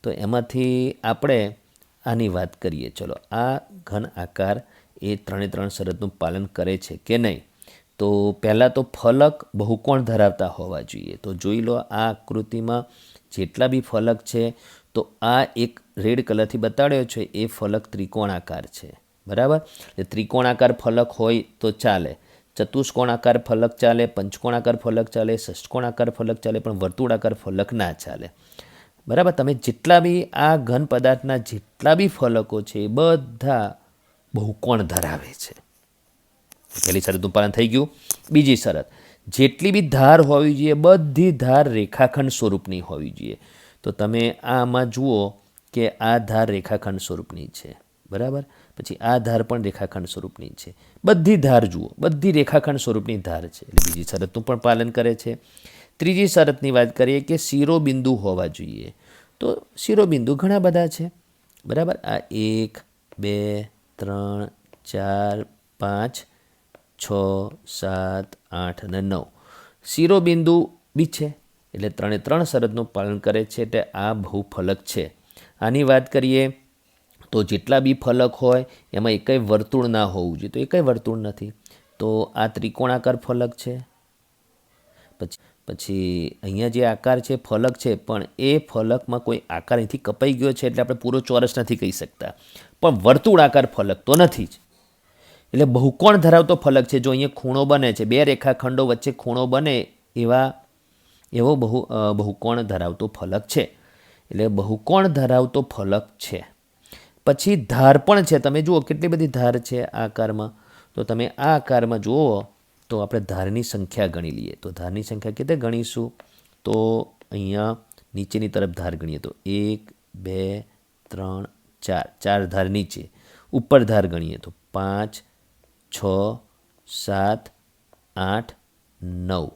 Speaker 1: તો એમાંથી આપણે આની વાત કરીએ. ચલો, આ ઘન આકાર એ 3 શરતનું પાલન કરે છે કે નહીં? તો પહેલાં તો ફલક બહુકોણ ધરાવતા હોવા જોઈએ. તો જોઈ લો, આ આકૃતિમાં જેટલા બી ફલક છે, તો આ એક રેડ કલરથી બતાડ્યો છે એ ફલક ત્રિકોણાકાર છે. બરાબર? એટલે ત્રિકોણાકાર ફલક હોય તો ચાલે. ચતુષ્કોણાકાર ફલક ચાલે, પંચકોણાકાર ફલક ચાલે, ષષ્ઠકોણાકાર ફલક ચાલે, પણ વર્તુળાકાર ફલક ના ચાલે. બરાબર. તમે જેટલા બી આ ઘન પદાર્થના જેટલા બી ફલકો છે એ બધા બહુકોણ ધરાવે છે. પહેલી શરતનું પાલન થઈ ગયું. બીજી શરત, જેટલી બી ધાર હોવી જોઈએ બધી ધાર રેખાખંડ સ્વરૂપની હોવી જોઈએ. તો તમે આમાં જુઓ કે આ ધાર રેખાખંડ સ્વરૂપની છે. બરાબર. પછી આ ધાર પણ રેખાખંડ સ્વરૂપની છે. બધી ધાર જુઓ, બધી રેખાખંડ સ્વરૂપની ધાર છે. એટલે બીજી શરતનું પણ પાલન કરે છે. ત્રીજી શરતની વાત કરીએ કે શિરોબિંદુ હોવા જોઈએ. તો શિરોબિંદુ ઘણા બધા છે. બરાબર. આ 1 2 3 4 5 6 7 8 અને 9 શિરોબિંદુ બી છે. એટલે 3 શરતનું પાલન કરે છે. એટલે આ બહુફલક છે. આની વાત કરીએ તો જેટલા બી ફલક હોય એમાં એકેય વર્તુળ ના હોવું જોઈએ. તો એકેય વર્તુળ નથી. તો આ ત્રિકોણાકાર ફલક છે. પછી અહીંયા જે આકાર છે ફલક છે, પણ એ ફલકમાં કોઈ આકાર અહીંથી કપાઈ ગયો છે એટલે આપણે પૂરો ચોરસ નથી કહી શકતા. પણ વર્તુળાકાર ફલક તો નથી જ. એટલે બહુકોણ ધરાવતો ફલક છે. જો અહીંયા ખૂણો બને છે, બે રેખાખંડો વચ્ચે ખૂણો બને એવો બહુકોણ ધરાવતો ફલક છે. એટલે બહુકોણ ધરાવતો ફલક છે. પછી ધાર પણ છે. તમે જુઓ કેટલી બધી ધાર છે આ આકારમાં. તો તમે આ આકારમાં જુઓ તો આપણે ધારની સંખ્યા ગણી લઈએ. તો ધારની સંખ્યા કેવી રીતે ગણીશું? તો અહીંયા નીચેની તરફ ધાર ગણીએ તો 1 2 3 4 ધાર નીચે. ઉપર ધાર ગણીએ તો 5 6 7 8 9.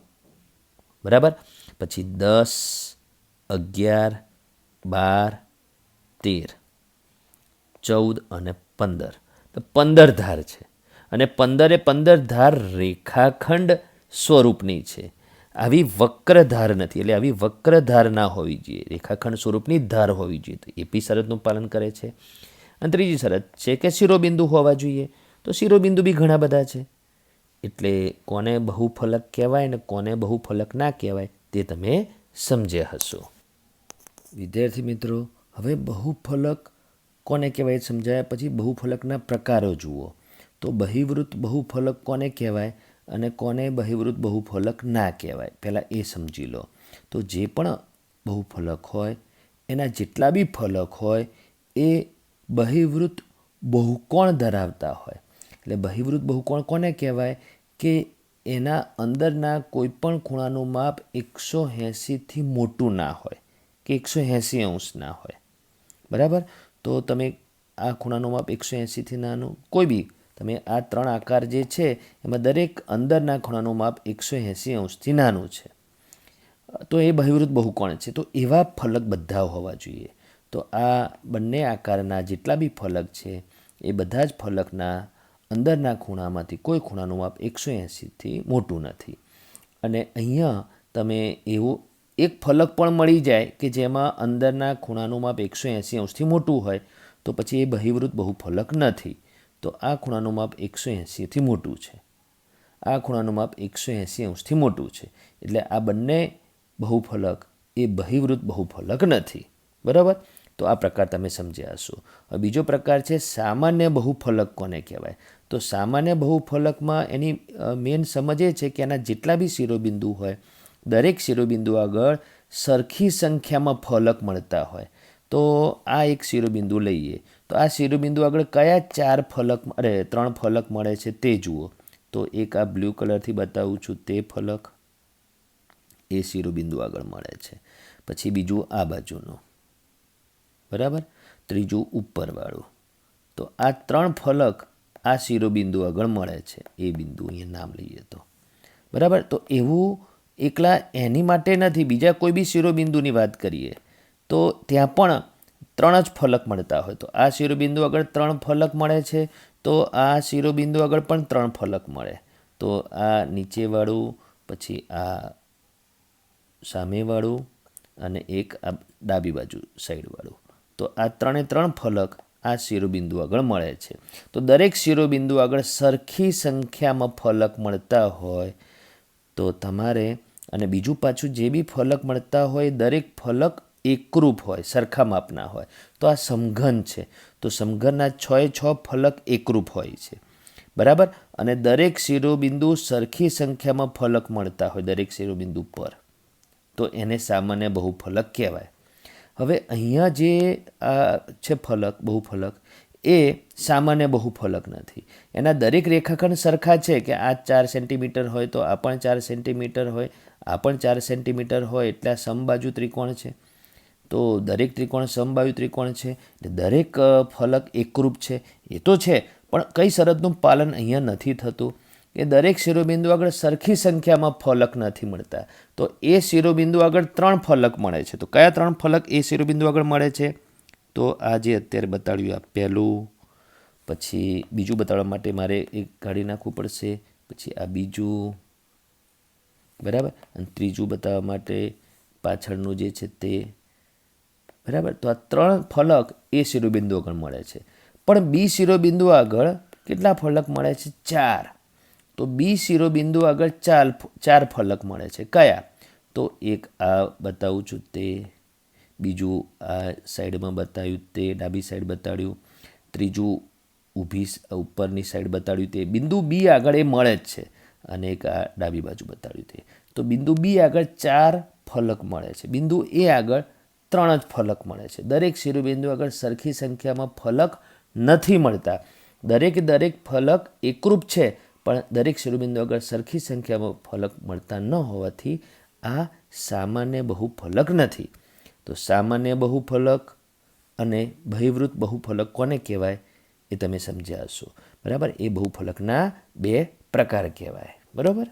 Speaker 1: બરાબર. પછી 10 11 12 13 14 અને 15. તો 15 ધાર છે. અને 15 ધાર રેખાખંડ સ્વરૂપની છે. આવી વક્ર ધાર નથી. એટલે આવી વક્ર ધાર ના હોવી જોઈએ. રેખાખંડ સ્વરૂપની ધાર હોવી જોઈએ. તો એ બી શરતનું પાલન કરે છે. અને ત્રીજી શરત છે કે શિરોબિંદુ હોવા જોઈએ. તો શિરોબિંદુ બી ઘણા બધા છે. એટલે કોને બહુફલક કહેવાય ને કોને બહુફલક ના કહેવાય તે તમે સમજ્યા હશો. વિદ્યાર્થી મિત્રો, હવે બહુફલક કોને કહેવાય સમજાયા પછી બહુફલકના પ્રકારો જુઓ. તો બહિર્વૃત્ત બહુફલક કોને કહેવાય અને કોને બહિર્વૃત્ત બહુફલક ના કહેવાય પહેલાં એ સમજી લો. તો જે પણ બહુફલક હોય એના જેટલા બી ફલક હોય એ બહિર્વૃત્ત બહુકોણ ધરાવતા હોય. એટલે બહિર્વૃત્ત બહુકોણ કોને કહેવાય? કે એના અંદરના કોઈપણ ખૂણાનું માપ 180થી મોટું ના હોય કે 180 અંશ ના હોય. બરાબર. તો તમે આ ખૂણાનું માપ 180થી નાનું કોઈ બી તમે આ 3 આકાર જે છે એમાં દરેક અંદરના ખૂણાનું માપ 180 અંશથી નાનું છે. તો એ બહિર્વૃત્ત બહુકોણ છે. તો એવા ફલક બધા હોવા જોઈએ. તો આ બંને આકારના જેટલા બી ફલક છે એ બધા જ ફલકના અંદરના ખૂણામાંથી કોઈ ખૂણાનું માપ 180થી મોટું નથી. અને અહીંયા તમે એવું એક ફલક પણ મળી જાય કે જેમાં અંદરના ખૂણાનું માપ 180 અંશથી મોટું હોય તો પછી એ બહિર્વૃત્ત બહુફલક નથી. તો આ ખૂણાનું માપ 180થી મોટું છે. આ ખૂણાનું માપ 180 અંશથી મોટું છે. એટલે આ બંને બહુફલક એ બહિર્વૃત્ત બહુફલક નથી. બરાબર. તો આ પ્રકાર તમે સમજ્યા હશો. હવે બીજો પ્રકાર છે સામાન્ય બહુફલક કોને કહેવાય? તો સામાન્ય બહુફલકમાં એની મેઇન સમજ એ છે કે એના જેટલા બી શિરોબિંદુ હોય દરેક શિરોબિંદુ આગળ સરખી સંખ્યામાં ફલક મળતા હોય. તો આ એક શિરોબિંદુ લઈએ તો આ શિરોબિંદુ આગળ કયા 3 ફલક મળે છે તે જુઓ. તો એક આ બ્લુ કલરથી બતાવું છું તે ફલક એ શિરોબિંદુ આગળ મળે છે. પછી બીજું આ બાજુનું. બરાબર. ત્રીજું ઉપરવાળું. તો આ 3 ફલક આ શિરોબિંદુ આગળ મળે છે. એ બિંદુ અહીંયા નામ લઈએ તો. બરાબર. તો એવું એકલા એની માટે નથી. બીજા કોઈ બી શિરોબિંદુની વાત કરીએ તો ત્યાં પણ 3 જ ફલક મળતા હોય. તો આ શિરોબિંદુ આગળ 3 ફલક મળે છે. તો આ શિરોબિંદુ આગળ પણ 3 ફલક મળે. તો આ નીચેવાળું, પછી આ સામેવાળું અને એક આ ડાબી બાજુ સાઈડવાળું. તો આ 3 ફલક આ શિરોબિંદુ આગળ મળે છે. તો દરેક શિરોબિંદુ આગળ સરખી સંખ્યામાં ફલક મળતા હોય તો તમારે, અને બીજું પાછું જે બી ફલક મળતા હોય દરેક ફલક એકરૂપ હોય, સરખા માપના હોય. તો આ સમઘન છે. તો સમઘનના 6 ફલક એકરૂપ હોય છે. બરાબર. અને દરેક શિરોબિંદુ સરખી સંખ્યામાં ફલક મળતા હોય દરેક શિરોબિંદુ પર, તો એને સામાન્ય બહુફલક કહેવાય. હવે અહીંયા જે આ છે ફલક બહુફલક એ સામાન્ય બહુફલક નથી. એના દરેક રેખાખંડ સરખા છે કે આ 4 સેન્ટીમીટર હોય તો આ પણ 4 સેન્ટીમીટર હોય, આ પણ 4 સેન્ટીમીટર હોય, એટલે આ સમબાજુ ત્રિકોણ છે. તો દરેક ત્રિકોણ સમબાજુ ત્રિકોણ છે, એટલે દરેક ફલક એકરૂપ છે એ તો છે, પણ કઈ શરતનું પાલન અહીંયા નથી થતું કે દરેક શિરોબિંદુ આગળ સરખી સંખ્યામાં ફલક નથી મળતા. તો એ શિરોબિંદુ આગળ 3 ફલક મળે છે. તો કયા 3 ફલક એ શિરોબિંદુ આગળ મળે છે? તો આ જે અત્યારે બતાડ્યું આ પહેલું, પછી બીજું બતાડવા માટે મારે એક કાઢી નાખવું પડશે, પછી આ બીજું, બરાબર, અને ત્રીજું બતાવવા માટે પાછળનું જે છે તે, બરાબર. તો આ 3 ફલક એ શિરોબિંદુ આગળ મળે છે. પણ બી શિરોબિંદુ આગળ કેટલા ફલક મળે છે? 4. તો બી શિરોબિંદુ આગળ 4 ફલક મળે છે. કયા? તો એક આ બતાવું છું તે, બીજું આ સાઈડમાં બતાવ્યું તે, ડાબી સાઈડ બતાડ્યું, ત્રીજું ઊભી ઉપરની સાઈડ બતાડ્યું તે. બિંદુ બી આગળ એ મળે જ છે, અને એક આ ડાબી બાજુ બતાડ્યું તે. તો બિંદુ બી આગળ 4 ફલક મળે છે, બિંદુ એ આગળ 3 જ ફલક મળે છે. દરેક શિરોબિંદુ આગળ સરખી સંખ્યામાં ફલક નથી મળતા. દરેક ફલક એકરૂપ છે, પણ દરેક શિરોબિંદુ આગળ સરખી સંખ્યામાં ફલક મળતા ન હોવાથી આ સામાન્ય બહુફલક નથી. તો સામાન્ય બહુફલક અને બહિર્વૃત્ત બહુફલક કોને કહેવાય એ તમે સમજ્યા હશો, બરાબર. એ બહુફલકના 2 પ્રકાર કહેવાય, બરાબર.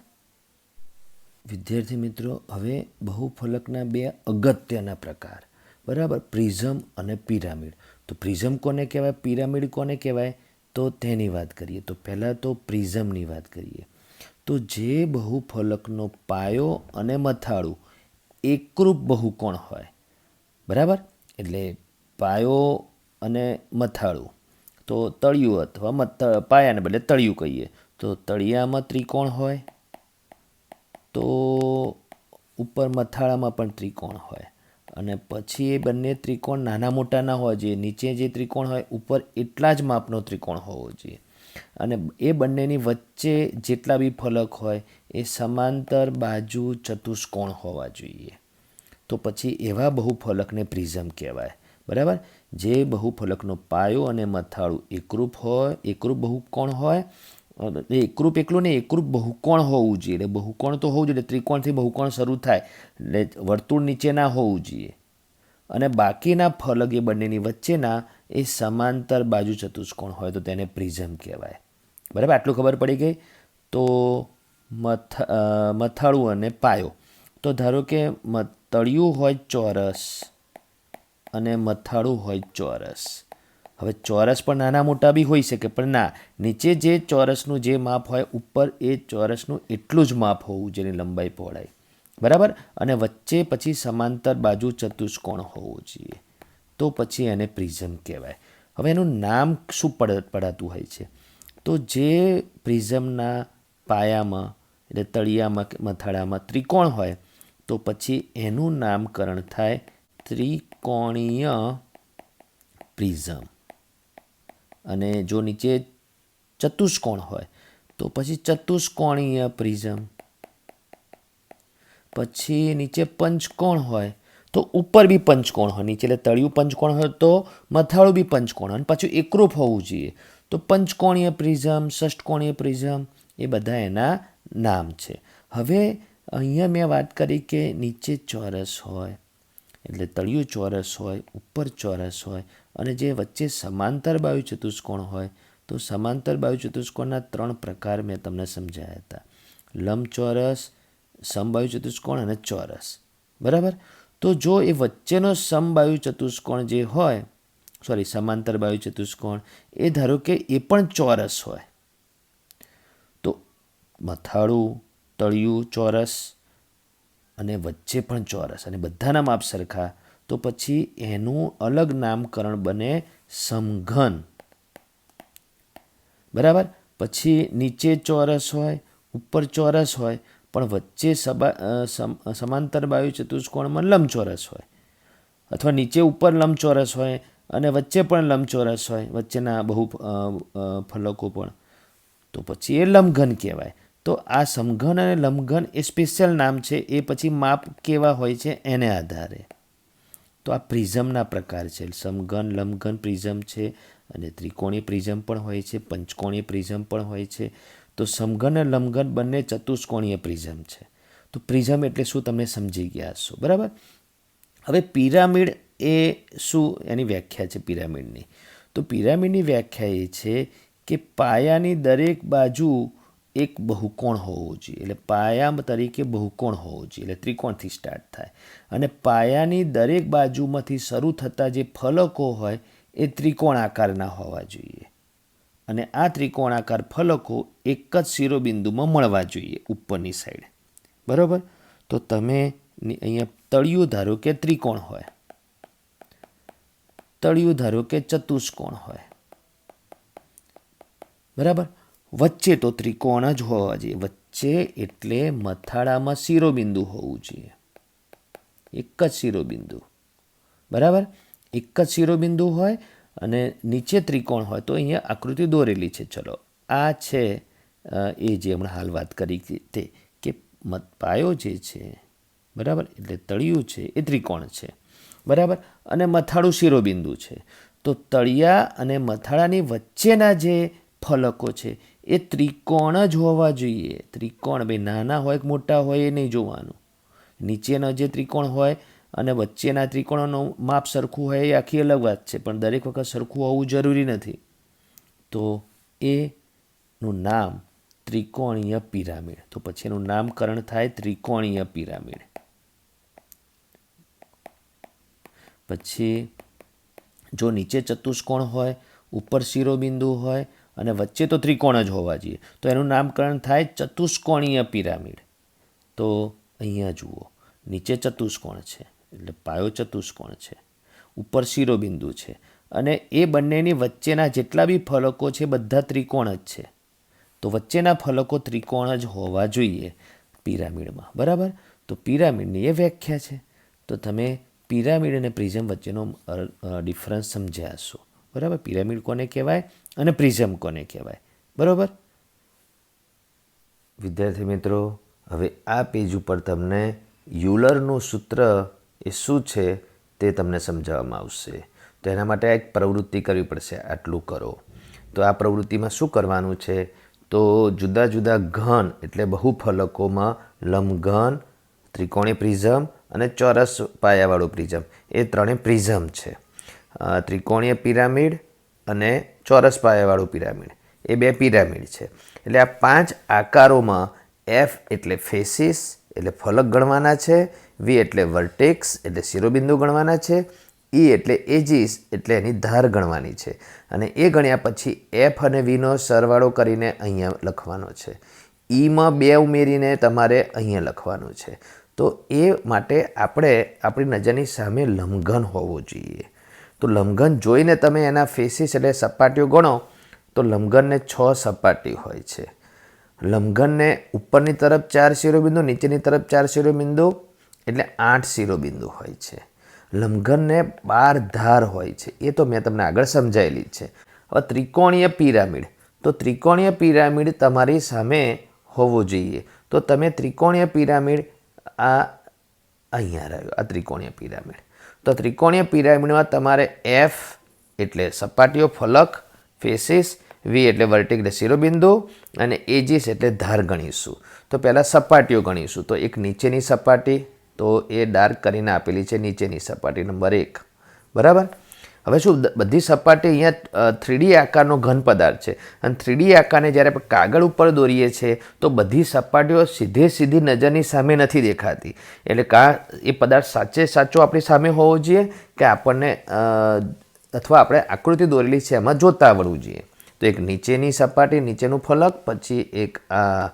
Speaker 1: વિદ્યાર્થી મિત્રો, હવે બહુફલકના 2 અગત્યના પ્રકાર, બરાબર, પ્રિઝમ અને પિરામિડ. તો પ્રિઝમ કોને કહેવાય, પિરામિડ કોને કહેવાય, તો તેની વાત કરીએ. તો પહેલાં તો પ્રિઝમની વાત કરીએ. તો જે બહુફલકનો પાયો અને મથાળું એકરૂપ બહુકોણ હોય, બરાબર, એટલે પાયો અને મથાળું, તો તળિયું અથવા પાયાને બદલે તળિયું કહીએ. તો તળિયામાં ત્રિકોણ હોય, તો ઉપર મથાળામાં પણ ત્રિકોણ હોય, અને પછી એ બંને ત્રિકોણ નાના મોટા ના હોવા જોઈએ. નીચે જે ત્રિકોણ હોય ઉપર એટલા જ માપનો ત્રિકોણ હોવો જોઈએ, અને એ બંનેની વચ્ચે જેટલા બી ફલક હોય એ સમાંતર બાજુ ચતુષ્કોણ હોવા જોઈએ. તો પછી એવા બહુફલકને પ્રિઝમ કહેવાય, બરાબર. જે બહુફલકનો પાયો અને મથાળું એકરૂપ હોય, એકરૂપ બહુકોણ હોય, એકરૂપ એકલું ને એકરૂપ બહુકોણ હોવું જોઈએ. એટલે બહુકોણ તો હોવું જોઈએ, ત્રિકોણથી બહુકોણ શરૂ થાય, એટલે વર્તુળ નીચે ના હોવું જોઈએ, અને બાકીના ફલક એ બંનેની વચ્ચેના એ સમાંતર બાજુ ચતુષ્કોણ હોય તો તેને પ્રિઝમ કહેવાય, બરાબર. આટલું ખબર પડી ગઈ. તો મથાળું અને પાયો, તો ધારો કે તળિયું હોય ચોરસ અને મથાળું હોય ચોરસ. હવે ચોરસ પણ નાના મોટા બી હોઈ શકે, પણ ના, નીચે જે ચોરસનું જે માપ હોય ઉપર એ ચોરસનું એટલું જ માપ હોવું જેની લંબાઈ પહોળાઈ, બરાબર. અને વચ્ચે પછી સમાંતર બાજુ ચતુષ્કોણ હોવું જોઈએ, તો પછી એને પ્રિઝમ કહેવાય. હવે એનું નામ શું પડાતું હોય છે? તો જે પ્રિઝમના પાયામાં એટલે તળિયામાં મથાળામાં ત્રિકોણ હોય તો પછી એનું નામકરણ થાય ત્રિકોણીય પ્રિઝમ. અને જો નીચે ચતુષ્કોણ હોય તો પછી ચતુષ્કોણીય પ્રિઝમ. પછી નીચે પંચકોણ હોય તો ઉપર બી પંચકોણ હોય, નીચે એટલે તળિયું પંચકોણ હોય તો મથાળું બી પંચકોણ હોય, અને પાછું એકરૂપ હોવું જોઈએ. તો પંચકોણીય પ્રિઝમ, ષષ્ટકોણીય પ્રિઝમ, એ બધા એના નામ છે. હવે અહીંયા મેં વાત કરી કે નીચે ચોરસ હોય એટલે તળિયું ચોરસ હોય, ઉપર ચોરસ હોય, અને જે વચ્ચે સમાંતર બાજુ ચતુષ્કોણ હોય, તો સમાંતર બાજુ ચતુષ્કોણના 3 પ્રકાર મેં તમને સમજાયા હતા: લંબચોરસ, સમબાજુ ચતુષ્કોણ અને ચોરસ, બરાબર. તો જો એ વચ્ચેનો સમબાજુ ચતુષ્કોણ જે હોય, સમાંતર બાજુ ચતુષ્કોણ, એ ધારો કે એ પણ ચોરસ હોય, તો મથાળું, તળિયું ચોરસ અને વચ્ચે પણ ચોરસ, અને બધાના માપ સરખા, તો પછી એનું અલગ નામકરણ બને સમઘન, બરાબર. પછી નીચે ચોરસ હોય, ઉપર ચોરસ હોય, પણ વચ્ચે સમાંતર બાજુ ચતુષ્કોણમાં લંબચોરસ હોય, અથવા નીચે ઉપર લંબચોરસ હોય અને વચ્ચે પણ લંબચોરસ હોય, વચ્ચેના ફલકો પણ, તો પછી એ લંબઘન કહેવાય. તો આ સમઘન અને લંબઘન એ સ્પેશિયલ નામ છે, એ પછી માપ કેવા હોય છે એને આધારે. તો આ પ્રિઝમના પ્રકાર છે. સમઘન લંબઘન પ્રિઝમ છે, અને ત્રિકોણીય પ્રિઝમ પણ હોય છે, પંચકોણીય પ્રિઝમ પણ હોય છે. તો સમઘન અને લંબઘન બંને ચતુષ્કોણીય પ્રિઝમ છે. તો પ્રિઝમ એટલે શું તમને સમજી ગયા હશો, બરાબર. હવે પિરામિડ એ શું, એની વ્યાખ્યા છે પિરામિડની. તો પિરામિડની વ્યાખ્યા એ છે કે પાયાની દરેક બાજુ એક બહુકોણ હોવો જોઈએ. એટલે પાયા તરીકે બહુકોણ હોવો જોઈએ, એટલે ત્રિકોણથી સ્ટાર્ટ થાય. અને પાયાની દરેક બાજુમાંથી શરૂ થતા જે ફલકો હોય એ ત્રિકોણાકારના હોવા જોઈએ. અને આ ત્રિકોણાકાર ફલકો એક જ શિરોબિંદુમાં મળવા જોઈએ ઉપરની સાઈડ, બરાબર. તો તમે અહીંયા તળિયું ધારો કે ત્રિકોણ હોય, તળિયું ધારો કે ચતુષ્કોણ હોય, બરાબર. વચ્ચે તો ત્રિકોણ જ હોવા જોઈએ. વચ્ચે એટલે મથાળામાં શિરોબિંદુ હોવું જોઈએ, એક જ શિરોબિંદુ, બરાબર. એક જ શિરોબિંદુ હોય અને નીચે ત્રિકોણ હોય. તો અહીંયા આકૃતિ દોરેલી છે. ચલો, આ છે એ જે હમણાં હાલ વાત કરી તે, કે પાયો જે છે, બરાબર, એટલે તળિયું છે એ ત્રિકોણ છે, બરાબર. અને મથાળું શિરોબિંદુ છે. તો તળિયા અને મથાળાની વચ્ચેના જે ફલકો છે એ ત્રિકોણ જ હોવા જોઈએ. ત્રિકોણ ભાઈ નાના હોય કે મોટા હોય એ નહીં જોવાનું. નીચેના જે ત્રિકોણ હોય અને વચ્ચેના ત્રિકોણોનું માપ સરખું હોય એ આખી અલગ વાત છે, પણ દરેક વખત સરખું હોવું જરૂરી નથી. તો એનું નામ ત્રિકોણીય પિરામિડ. તો પછી એનું નામકરણ થાય ત્રિકોણીય પિરામિડ. પછી જો નીચે ચતુષ્કોણ હોય, ઉપર શિરોબિંદુ હોય અને વચ્ચે તો ત્રિકોણ જ હોવા જોઈએ, તો એનું નામકરણ થાય ચતુષ્કોણીય પિરામિડ. તો અહીંયા જુઓ, નીચે ચતુષ્કોણ છે એટલે પાયો ચતુષ્કોણ છે, ઉપર શિરોબિંદુ છે, અને એ બંનેની વચ્ચેના જેટલા બી ફલકો છે બધા ત્રિકોણ જ છે. તો વચ્ચેના ફલકો ત્રિકોણ જ હોવા જોઈએ પિરામિડમાં, બરાબર. તો પિરામિડની એ વ્યાખ્યા છે. તો તમે પિરામિડ અને પ્રિઝમ વચ્ચેનો ડિફરન્સ સમજ્યા હશો, બરાબર. પિરામિડ કોને કહેવાય અને પ્રિઝમ કોને કહેવાય, બરાબર. વિદ્યાર્થી મિત્રો, હવે આ પેજ ઉપર તમને યુલરનું સૂત્ર એ શું છે તે તમને સમજાવવામાં આવશે. તો એના માટે એક પ્રવૃત્તિ કરવી પડશે. આટલું કરો. તો આ પ્રવૃત્તિમાં શું કરવાનું છે, તો જુદા જુદા ઘન એટલે બહુફલકોમાં લંબઘન, ત્રિકોણીય પ્રિઝમ અને ચોરસ પાયાવાળું પ્રિઝમ, એ ત્રણેય પ્રિઝમ છે. ત્રિકોણીય પિરામિડ અને ચોરસ પાયાવાળું પિરામિડ, એ બે પિરામિડ છે. એટલે આ પાંચ આકારોમાં એફ એટલે ફેસિસ એટલે ફલક ગણવાના છે, વી એટલે વર્ટેક્સ એટલે શિરોબિંદુ ગણવાના છે, ઈ એટલે એજીસ એટલે એની ધાર ગણવાની છે. અને એ ગણ્યા પછી એફ અને વીનો સરવાળો કરીને અહીંયા લખવાનો છે. ઈમાં 2 ઉમેરીને તમારે અહીંયા લખવાનું છે. તો એ માટે આપણે આપણી નજરની સામે લંબઘન હોવો જોઈએ. તો લંબઘન જોઈને તમે એના ફેસિસ એટલે સપાટીઓ ગણો તો લંબઘનને 6 સપાટી હોય છે. લંબઘનને ઉપરની તરફ 4 શિરોબિંદુ, નીચેની તરફ 4 શિરોબિંદુ એટલે 8 શિરોબિંદુ હોય છે. લંબઘનને 12 ધાર હોય છે. એ તો મેં તમને આગળ સમજાયેલી છે. હવે ત્રિકોણીય પિરામિડ, તો ત્રિકોણીય પિરામિડ તમારી સામે હોવો જોઈએ. તો તમે ત્રિકોણીય પિરામિડ આ અહીંયા રહ્યો, આ ત્રિકોણીય પિરામિડ. તો ત્રિકોણીય પિરામિડમાં તમારે એફ એટલે સપાટીઓ ફલક ફેસિસ, વી એટલે વર્ટિકલ એટલે શિરોબિંદુ અને એજીસ એટલે ધાર ગણીશું. તો પહેલાં સપાટીઓ ગણીશું. તો એક નીચેની સપાટી, તો એ ડાર્ક કરીને આપેલી છે નીચેની સપાટી નંબર 1, બરાબર. હવે શું બધી સપાટી અહીંયા 3D આકારનો ઘન પદાર્થ છે, અને 3D આકારને જ્યારે આપણે કાગળ ઉપર દોરીએ છીએ તો બધી સપાટીઓ સીધી નજરની સામે નથી દેખાતી. એટલે એ પદાર્થ સાચો આપણી સામે હોવો જોઈએ કે આપણને અથવા આપણે આકૃતિ દોરેલી છે એમાં જોતા આવડવું જોઈએ. તો એક નીચેની સપાટી, નીચેનું ફલક, પછી એક આ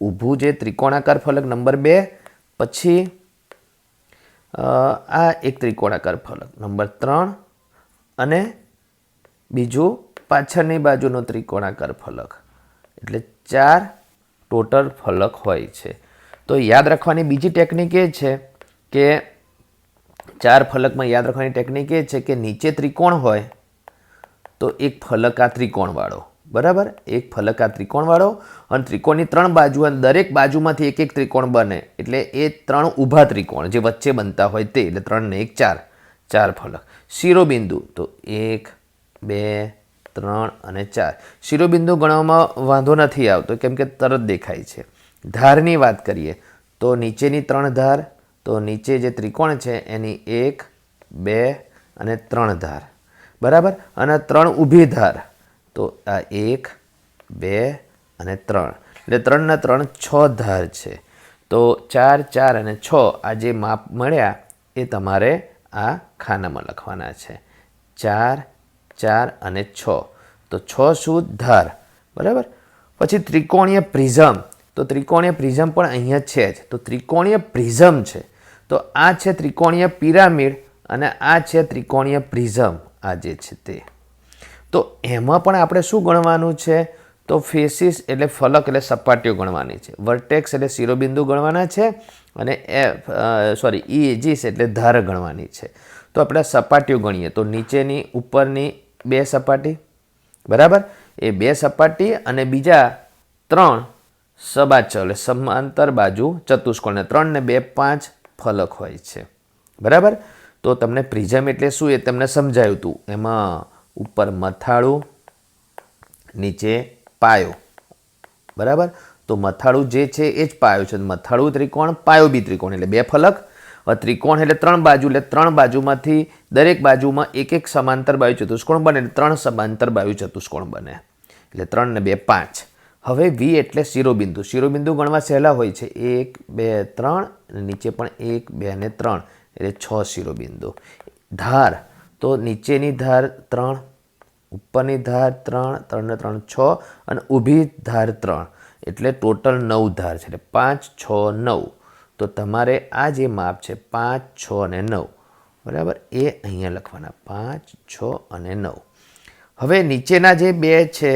Speaker 1: ઊભું જે ત્રિકોણાકાર ફલક નંબર 2, પછી આ એક ત્રિકોણાકાર ફલક નંબર 3, અને બીજું પાછળની બાજુનો ત્રિકોણાકાર ફલક, એટલે 4 ટોટલ ફલક હોય છે. તો યાદ રાખવાની બીજી ટેકનિક એ છે કે 4 ફલકમાં યાદ રાખવાની ટેકનિક એ છે કે નીચે ત્રિકોણ હોય તો એક ફલક આ ત્રિકોણવાળો, બરાબર, એક ફલક આ ત્રિકોણવાળો અને ત્રિકોણની 3 બાજુ અને દરેક બાજુમાંથી એક એક ત્રિકોણ બને એટલે એ 3 ઊભા ત્રિકોણ જે વચ્ચે બનતા હોય તે, એટલે 3 ને 1 4, 4 ફલક. શિરોબિંદુ તો 1 2 3 અને 4. શિરોબિંદુ ગણવામાં વાંધો નથી આવતો કેમ કે તરત દેખાય છે. ધારની વાત કરીએ તો નીચેની 3 ધાર, તો નીચે જે ત્રિકોણ છે એની 1 2 અને 3 ધાર, બરાબર. અને 3 ઊભી ધાર, તો આ 1 2 અને 3, એટલે 3 ના 3 6 ધાર છે. તો 4 4 અને 6 આ જે માપ મળ્યા એ તમારે આ ખાનામાં લખવાના છે. 4 4 અને 6, તો 6 શું? ધાર, બરાબર. પછી ત્રિકોણીય પ્રિઝમ, તો ત્રિકોણીય પ્રિઝમ પણ અહીંયા છે જ. તો ત્રિકોણીય પ્રિઝમ છે તો આ છે ત્રિકોણીય પિરામિડ અને આ છે ત્રિકોણીય પ્રિઝમ, આ જે છે તે. તો એમાં પણ આપણે શું ગણવાનું છે? તો ફેસિસ એટલે ફલક એટલે સપાટીઓ ગણવાની છે, વર્ટેક્સ એટલે શિરોબિંદુ ગણવાના છે અને એજીસ એટલે ધાર ગણવાની છે. તો આપણે સપાટીઓ ગણીએ તો નીચેની ઉપરની 2 સપાટી, બરાબર, એ 2 સપાટી અને બીજા 3 સબાચલ એટલે સમાંતર બાજુ ચતુષ્કોણ, 3 ને 2 5 ફલક હોય છે, બરાબર. તો તમને પ્રિઝમ એટલે શું એ તમને સમજાયું હતું. એમાં ઉપર મથાળું, નીચે પાયો, બરાબર. તો મથાળું જે છે એ જ પાયો છે. મથાળું ત્રિકોણ, પાયો બી ત્રિકોણ, એટલે 2 ફલક. ત્રિકોણ એટલે 3 બાજુ, એટલે 3 બાજુમાંથી દરેક બાજુમાં એક એક સમાંતર બાજુ ચતુષ્કોણ બને, એટલે 3 સમાંતર બાજુ ચતુષ્કોણ બને, એટલે 3 ને 2 5. હવે વી એટલે શિરોબિંદુ. શિરોબિંદુ ગણવા સહેલા હોય છે, 1 2 3 અને નીચે પણ 1 2 અને 3, એટલે 6 શિરોબિંદુ. ધાર, તો નીચેની ધાર 3, ઉપરની ધાર 3, 3 ને 3 6 અને ઊભી ધાર 3, એટલે ટોટલ 9 ધાર છે, એટલે 5 6 9. તો તમારે આ જે માપ છે 5 6 અને 9, બરાબર, એ અહીંયા લખવાના, 5 6 અને 9. હવે નીચેના જે 2 છે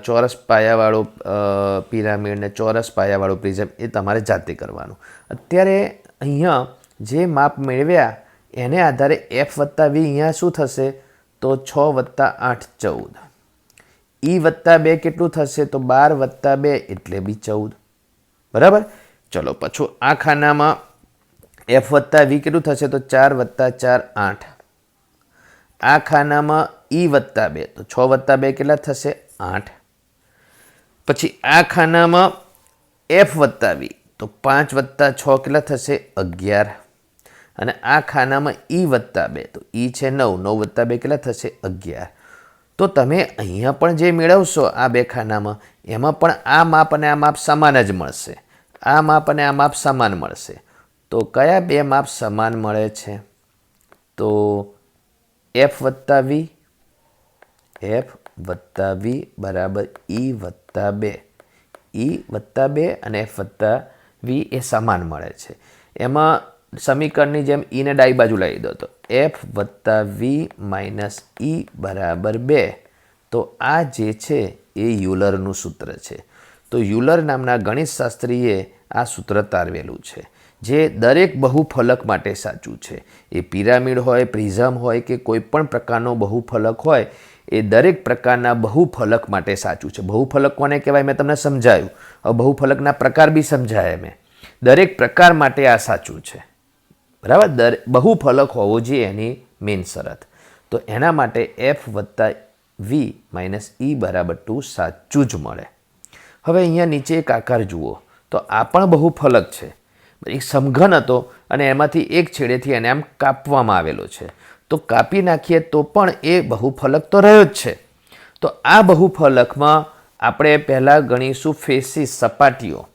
Speaker 1: ચોરસ પાયાવાળો પિરામિડ ને ચોરસ પાયાવાળો પ્રિઝમ, એ તમારે જાતે કરવાનું. અત્યારે અહીંયા જે માપ મેળવ્યા એને આધારે F વત્તા V અહીંયા શું થશે? તો 6 વત્તા 8 14. E વત્તા 2 કેટલું થશે? તો 12 વત્તા 2 એટલે બી 14, બરાબર. ચલો પાછું આ ખાનામાં F વત્તા V કેટલું થશે? તો 4 વત્તા 4 8. આ ખાનામાં E વત્તા 2, તો 6 વત્તા 2 કેટલા થશે? 8. પછી આ ખાનામાં F વત્તા V, તો 5 વત્તા 6 કેટલા થશે? 11. અને આ ખાનામાં E વત્તા 2, તો E છે 9, 9 વત્તા 2 કેટલા થશે? 11. તો તમે અહીંયા પણ જે મેળવશો આ 2 ખાનામાં, એમાં પણ આ માપ અને આ માપ સમાન જ મળશે. આ માપ અને આ માપ સમાન મળશે. તો કયા 2 માપ સમાન મળે છે? તો F વત્તા V, F વત્તા V બરાબર E વત્તા 2. E વત્તા 2 અને F વત્તા V એ સમાન મળે છે. એમાં સમીકરણની જેમ E ને ડાબી બાજુ લાવી દો, તો F વત્તા V માઇનસ E બરાબર 2. તો આ જે છે એ યુલરનું સૂત્ર છે. તો યુલર નામના ગણિતશાસ્ત્રીએ આ સૂત્ર તારવેલું છે, જે દરેક બહુફલક માટે સાચું છે. એ પિરામિડ હોય, પ્રિઝમ હોય કે કોઈ પણ પ્રકારનો બહુફલક હોય, એ દરેક પ્રકારના બહુફલક માટે સાચું છે. બહુફલક કોને કહેવાય મેં તમને સમજાયું. હવે બહુફલકના પ્રકાર બી સમજાયા મેં. દરેક પ્રકાર માટે આ સાચું છે, બરાબર. બહુફલક હોવો જોઈએ એની મેઇન શરત. તો એના માટે F વત્તા V માઇનસ E બરાબર 2 સાચું જ મળે. હવે અહીંયા નીચે એક આકાર જુઓ, તો આ પણ બહુફલક છે. એક સમઘન હતો અને એમાંથી એક છેડેથી એને આમ કાપવામાં આવેલો છે. તો કાપી નાખીએ તો પણ એ બહુફલક તો રહ્યો જ છે. તો આ બહુફલકમાં આપણે પહેલાં ગણીશું ફેસિસ, સપાટીઓ,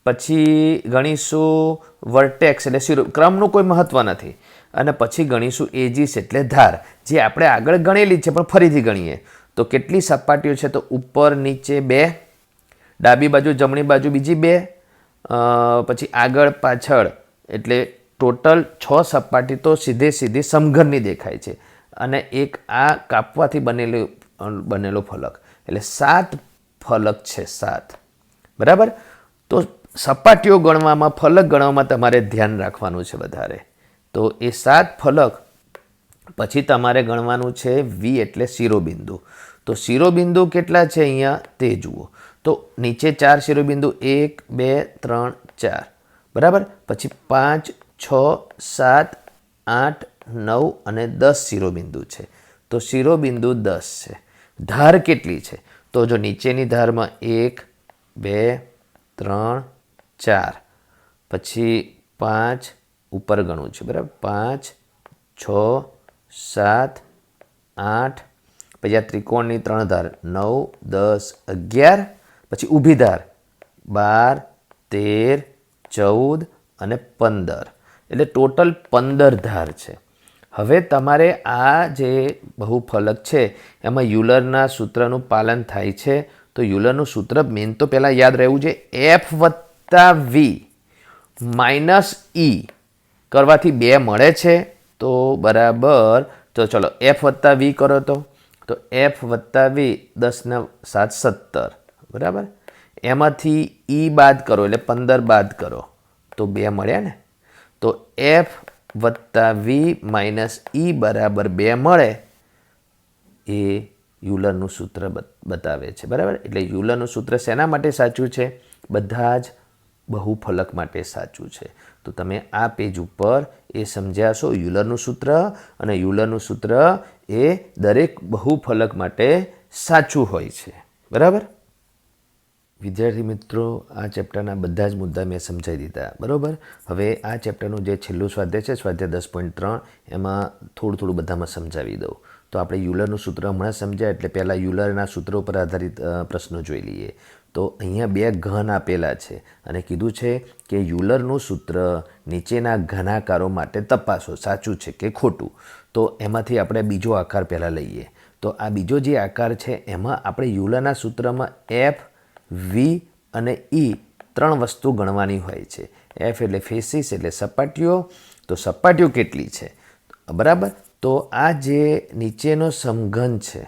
Speaker 1: પછી ગણીશું વર્ટેક્સ એટલે શિરો, ક્રમનું કોઈ મહત્ત્વ નથી, અને પછી ગણીશું એજીસ એટલે ધાર, જે આપણે આગળ ગણેલી છે પણ ફરીથી ગણીએ. તો કેટલી સપાટીઓ છે? તો ઉપર નીચે 2, ડાબી બાજુ જમણી બાજુ બીજી 2, પછી આગળ પાછળ, એટલે ટોટલ 6 સપાટી તો સીધી સમઘનની દેખાય છે. અને એક આ કાપવાથી બનેલો ફલક, એટલે 7 ફલક છે, 7, બરાબર. તો સપાટીઓ ગણવામાં, ફલક ગણવામાં તમારે ધ્યાન રાખવાનું છે વધારે. તો એ 7 ફલક પછી તમારે ગણવાનું છે V એટલે શિરોબિંદુ. તો તો શિરોબિંદુ કેટલા છે અહીંયા તે જુઓ. તો નીચે 4 શિરોબિંદુ 1 2 3 4 બરાબર. પછી 5 6 7 8 9 અને 10 શિરોબિંદુ છે. તો શિરોબિંદુ 10 છે. ધાર કેટલી છે? તો જો નીચેની ધારમાં 1 2 3 4 પછી 5 ઉપર ગણું છે બરાબર. 5 6 7 8 પછી આ ત્રિકોણની 3 ધાર 9 10 11 પછી ઊભી ધાર 12 13 14 અને 15 એટલે ટોટલ 15 ધાર છે. હવે તમારે આ જે બહુફલક છે એમાં યુલરના સૂત્રનું પાલન થાય છે. તો યુલરનું સૂત્ર મેન તો પહેલાં યાદ રહેવું છે. એફ વત્તા વી માઇનસ ઈ કરવાથી 2 મળે છે. તો બરાબર. તો ચલો એફ વત્તા વી કરો તો એફ વત્તા વી 10 ને 7 17 બરાબર. એમાંથી ઈ બાદ કરો એટલે 15 બાદ કરો તો 2 મળ્યા ને. તો એફ વત્તા વી માઇનસ ઈ બરાબર 2 મળે એ યુલરનું સૂત્ર બતાવે છે બરાબર. એટલે યુલરનું સૂત્ર શેના માટે સાચું છે? બધા જ બહુફલક માટે સાચું છે. તો તમે આ પેજ ઉપર એ સમજ્યા છો યુલરનું સૂત્ર, અને યુલરનું સૂત્ર એ દરેક બહુફલક માટે સાચું હોય છે બરાબર. વિદ્યાર્થી મિત્રો, આ ચેપ્ટરના બધા જ મુદ્દા મેં સમજાવી દીધા બરાબર. હવે આ ચેપ્ટરનું જે છેલ્લું સ્વાધ્યાય છે, સ્વાધ્યાય 10.3, એમાં થોડું બધામાં સમજાવી દઉં. તો આપણે યુલરનું સૂત્ર હમણાં સમજ્યા એટલે પહેલાં યુલરના સૂત્રો પર આધારિત પ્રશ્નો જોઈ લઈએ. તો અહીંયા 2 ઘન આપેલા છે અને કીધું છે કે યુલરનું સૂત્ર નીચેના ઘનાકારો માટે તપાસો સાચું છે કે ખોટું. તો એમાંથી આપણે બીજો આકાર પહેલાં લઈએ. તો આ બીજો જે આકાર છે એમાં આપણે યુલરના સૂત્રમાં એફ વી અને ઈ 3 વસ્તુ ગણવાની હોય છે. એફ એટલે ફેસીસ એટલે સપાટીઓ. તો સપાટીઓ કેટલી છે બરાબર. તો આ જે નીચેનો સમઘન છે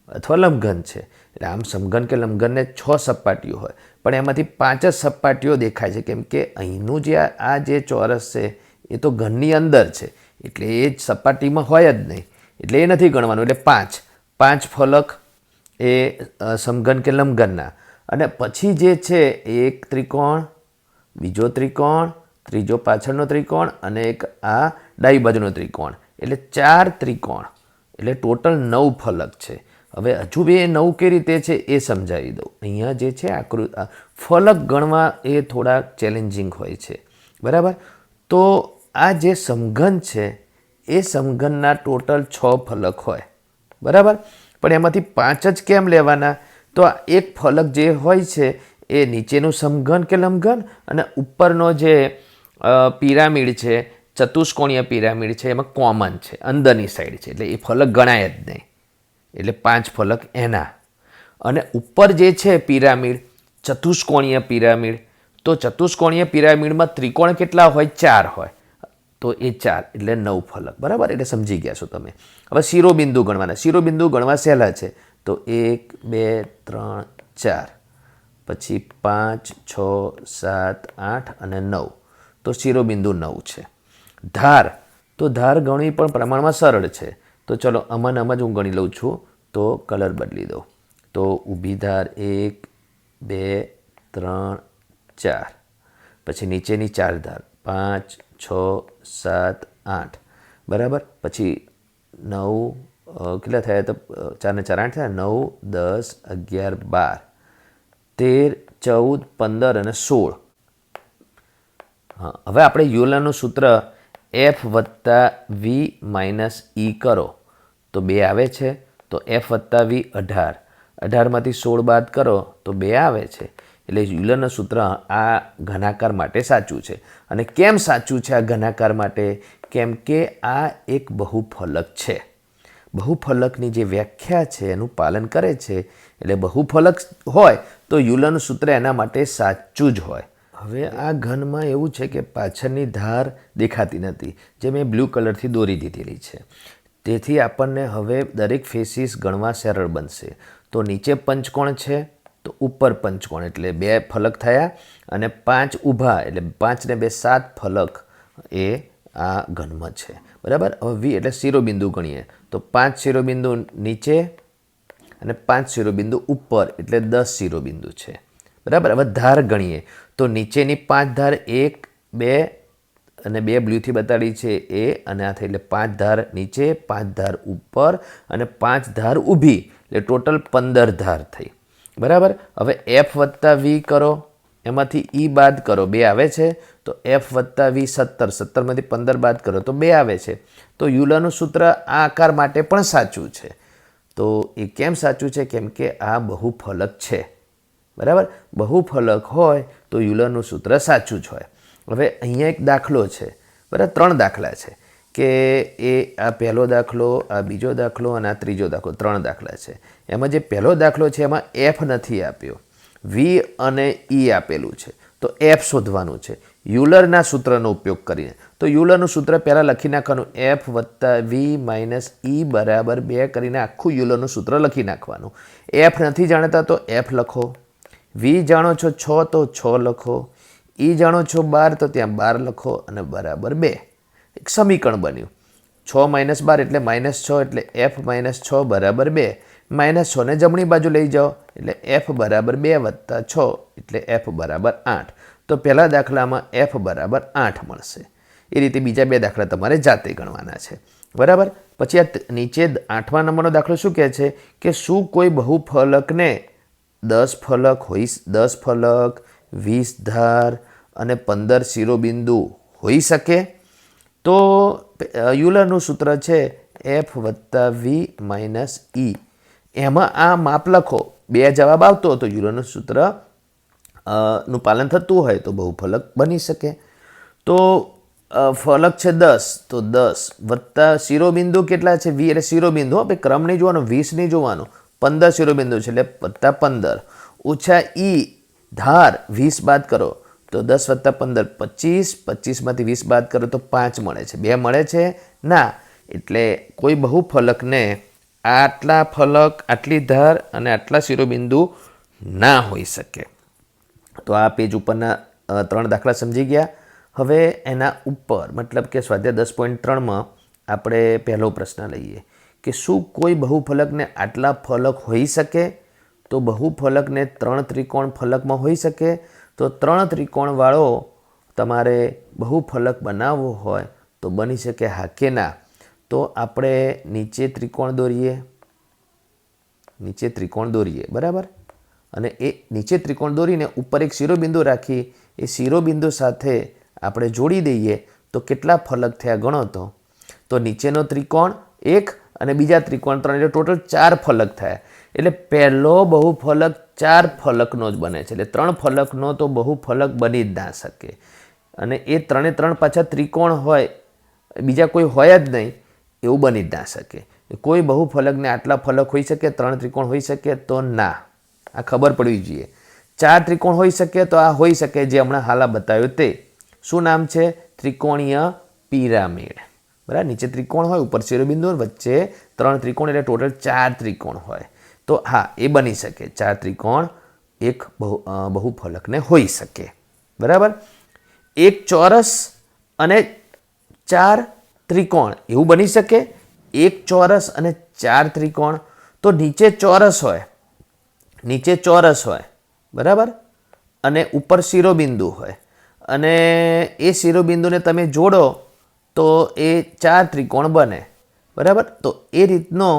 Speaker 1: અથવા લંબઘન છે, એટલે આમ સમઘન કે લંબઘનને 6 સપાટીઓ હોય પણ એમાંથી 5 જ સપાટીઓ દેખાય છે, કેમ કે અહીંનું જે આ જે ચોરસ છે એ તો ઘનની અંદર છે એટલે એ જ સપાટીમાં હોય જ નહીં, એટલે એ નથી ગણવાનું. એટલે 5 ફલક એ સમઘન કે લંબઘનના. અને પછી જે છે એક ત્રિકોણ, બીજો ત્રિકોણ, ત્રીજો પાછળનો ત્રિકોણ અને એક આ ડાબી બાજુનો ત્રિકોણ, એટલે 4 ત્રિકોણ, એટલે ટોટલ 9 ફલક છે. હવે હજુ બી એ 9 કઈ રીતે છે એ સમજાવી દઉં. અહીંયા જે છે ફલક ગણવા એ થોડા ચેલેન્જિંગ હોય છે બરાબર. તો આ જે સમઘન છે એ સમઘનના ટોટલ 6 ફલક હોય બરાબર. પણ એમાંથી 5 જ કેમ લેવાના? તો આ એક ફલક જે હોય છે એ નીચેનું સમઘન કે લંબઘન અને ઉપરનો જે પિરામિડ છે, ચતુષ્કોણીય પિરામિડ છે, એમાં કોમન છે, અંદરની સાઈડ છે, એટલે એ ફલક ગણાય જ નહીં. એટલે 5 ફલક એના. અને ઉપર જે છે પિરામિડ, ચતુષ્કોણીય પિરામિડ, તો ચતુષ્કોણીય પિરામિડમાં ત્રિકોણ કેટલા હોય? 4 હોય. તો એ 4 એટલે 9 ફલક બરાબર. એટલે સમજી ગયા છો તમે. હવે શિરોબિંદુ ગણવાના. શિરોબિંદુ ગણવા સહેલા છે. તો 1 2 3 4 પછી 5 6 7 8 અને 9. તો શિરોબિંદુ 9 છે. ધાર, તો ધાર ગણવી પણ પ્રમાણમાં સરળ છે. તો ચલો આમાં જ હું ગણી લઉં છું. તો કલર બદલી દઉં. તો ઊભી ધાર 1 2 3 4 પછી નીચેની 4 ધાર 5 6 7 8 બરાબર. પછી 9 કેટલા થયા? તો 4 ને 4 8 થયા. 9 10 11 12 13 14 15 અને 16. હા, હવે આપણે યુલરનું સૂત્ર એફ વત્તા વી માઇનસ ઈ કરો તો 2 આવે છે. તો એફ વત્તા વી 18, 18માંથી 16 બાદ કરો તો 2 આવે છે. એટલે યુલરનું સૂત્ર આ ઘનાકાર માટે સાચું છે. અને કેમ સાચું છે આ ઘનાકાર માટે? કેમ કે આ એક બહુફલક છે. બહુફલકની જે વ્યાખ્યા છે એનું પાલન કરે છે. એટલે બહુફલક હોય તો યુલરનું સૂત્ર એના માટે સાચું જ હોય. હવે આ ઘનમાં એવું છે કે પાછળની ધાર દેખાતી નથી, જે મેં બ્લુ કલરથી દોરી દીધેલી છે. તેથી આપણને હવે દરેક ફેસીસ ગણવા સરળ બનશે. તો નીચે પંચકોણ છે તો ઉપર પંચકોણ, એટલે 2 ફલક થયા અને 5 ઊભા, એટલે 5 ને 2 7 ફલક એ આ ઘનમાં છે બરાબર. હવે વી એટલે શિરોબિંદુ ગણીએ તો 5 શિરોબિંદુ નીચે અને 5 શિરોબિંદુ ઉપર એટલે 10 શિરોબિંદુ છે બરાબર. હવે ધાર ગણીએ તો નીચેની 5 ધાર 1 2 અને 2 બ્લુથી બતાડી છે એ અને આ થઈ એટલે 5 ધાર નીચે 5 ધાર ઉપર અને 5 ધાર ઊભી એટલે ટોટલ 15 ધાર થઈ બરાબર. હવે એફ વત્તા વી કરો, એમાંથી ઈ બાદ કરો, 2 આવે છે તો એફ વત્તા વી 17, 17માંથી 15 બાદ કરો તો 2 આવે છે. તો યુલરનું સૂત્ર આ આકાર માટે પણ સાચું છે. તો એ કેમ સાચું છે? કેમ કે આ બહુફલક છે બરાબર. બહુફલક હોય તો યુલરનું સૂત્ર સાચું જ હોય. હવે અહીંયા એક દાખલો છે બરાબર, 3 દાખલા છે કે એ આ પહેલો દાખલો, આ બીજો દાખલો અને આ ત્રીજો દાખલો, 3 દાખલા છે. એમાં જે પહેલો દાખલો છે એમાં એફ નથી આપ્યો, વી અને ઈ આપેલું છે. તો એફ શોધવાનું છે યુલરના સૂત્રનો ઉપયોગ કરીને. તો યુલરનું સૂત્ર પહેલાં લખી નાખવાનું, એફ વત્તા વી માઇનસ ઈ બરાબર 2 કરીને આખું યુલરનું સૂત્ર લખી નાખવાનું. એફ નથી જાણતા તો એફ લખો, વી જાણો છો 6 તો 6 લખો, ઈ જાણો છો 12 તો ત્યાં 12 લખો અને બરાબર 2. એક સમીકરણ બન્યું. 6 માઇનસ 12 એટલે -6 એટલે એફ -6 બરાબર 2. -6 ને જમણી બાજુ લઈ જાઓ એટલે એફ બરાબર 2 વત્તા 6 એટલે એફ બરાબર 8. તો પહેલા દાખલામાં એફ બરાબર 8 મળશે. એ રીતે બીજા 2 દાખલા તમારે જાતે ગણવાના છે બરાબર. પછી આ નીચે 8મા નંબરનો દાખલો શું કહે છે કે શું કોઈ બહુફલકને 10 ફલક 20 ધાર અને 15 શિરોબિંદુ હોઈ શકે? તો યુલરનું સૂત્ર છે એફ વત્તા વી માઇનસ ઈ. એમાં આ માપ લખો, 2 જવાબ આવતો તો યુલરનું સૂત્ર નું પાલન થતું હોય તો બહુફલક બની શકે. તો ફલક છે 10 તો 10 વત્તા શિરોબિંદુ કેટલા છે? વી એટલે શિરોબિંદુ, આપણે ક્રમ નહીં જોવાનો, 20 નહીં જોવાનું, 15 શિરોબિંદુ છે એટલે વત્તા 15 ઓછા ઈ ધાર 20 બાદ કરો તો 10 વત્તા 15 25, 25માંથી 20 બાદ કરો તો 5 મળે છે. 2 મળે છે ના. એટલે કોઈ બહુફલકને આટલા ફલક, આટલી ધાર અને આટલા શિરોબિંદુ ના હોઈ શકે. તો આ પેજ ઉપરના 3 દાખલા સમજી ગયા. હવે એના ઉપર મતલબ કે સ્વાધ્યાય 10.3માં આપણે પહેલો પ્રશ્ન લઈએ કે શું કોઈ બહુફલકને આટલા ફલક હોઈ શકે? તો બહુફલકને 3 ત્રિકોણ ફલકમાં હોઈ શકે. તો 3 ત્રિકોણવાળો તમારે બહુફલક બનાવવો હોય તો બની શકે હા કે ના? તો આપણે નીચે ત્રિકોણ દોરીએ બરાબર. અને એ નીચે ત્રિકોણ દોરીને ઉપર એક શિરોબિંદુ રાખી એ શિરોબિંદુ સાથે આપણે જોડી દઈએ તો કેટલા ફલક થયા ગણો તો નીચેનો ત્રિકોણ 1 અને બીજા ત્રિકોણ 3 એટલે ટોટલ 4 ફલક થયા. એટલે પહેલો બહુફલક 4 ફલકનો જ બને છે. એટલે 3 ફલકનો તો બહુફલક બની જ ના શકે. અને એ 3 પાછા ત્રિકોણ હોય, બીજા કોઈ હોય જ નહીં એવું બની જ ના શકે. કોઈ બહુફલકને આટલા ફલક હોઈ શકે, 3 ત્રિકોણ હોઈ શકે તો ના. આ ખબર પડવી જોઈએ. 4 ત્રિકોણ હોઈ શકે તો આ હોઈ શકે જે હમણાં હાલ બતાવ્યો તે. શું નામ છે? ત્રિકોણીય પિરામિડ બરાબર. નીચે ત્રિકોણ હોય, ઉપર શિરોબિંદુ, વચ્ચે 3 ત્રિકોણ એટલે ટોટલ 4 ત્રિકોણ હોય. તો હા એ બની શકે. 4 ત્રિકોણ એક બહુફલકને હોઈ શકે બરાબર. એક ચોરસ અને 4 ત્રિકોણ એવું બની શકે. એક ચોરસ અને 4 ત્રિકોણ. તો નીચે ચોરસ હોય બરાબર અને ઉપર શિરોબિંદુ હોય અને એ શિરોબિંદુને તમે જોડો તો એ 4 ત્રિકોણ બને બરાબર. તો એ રીતનો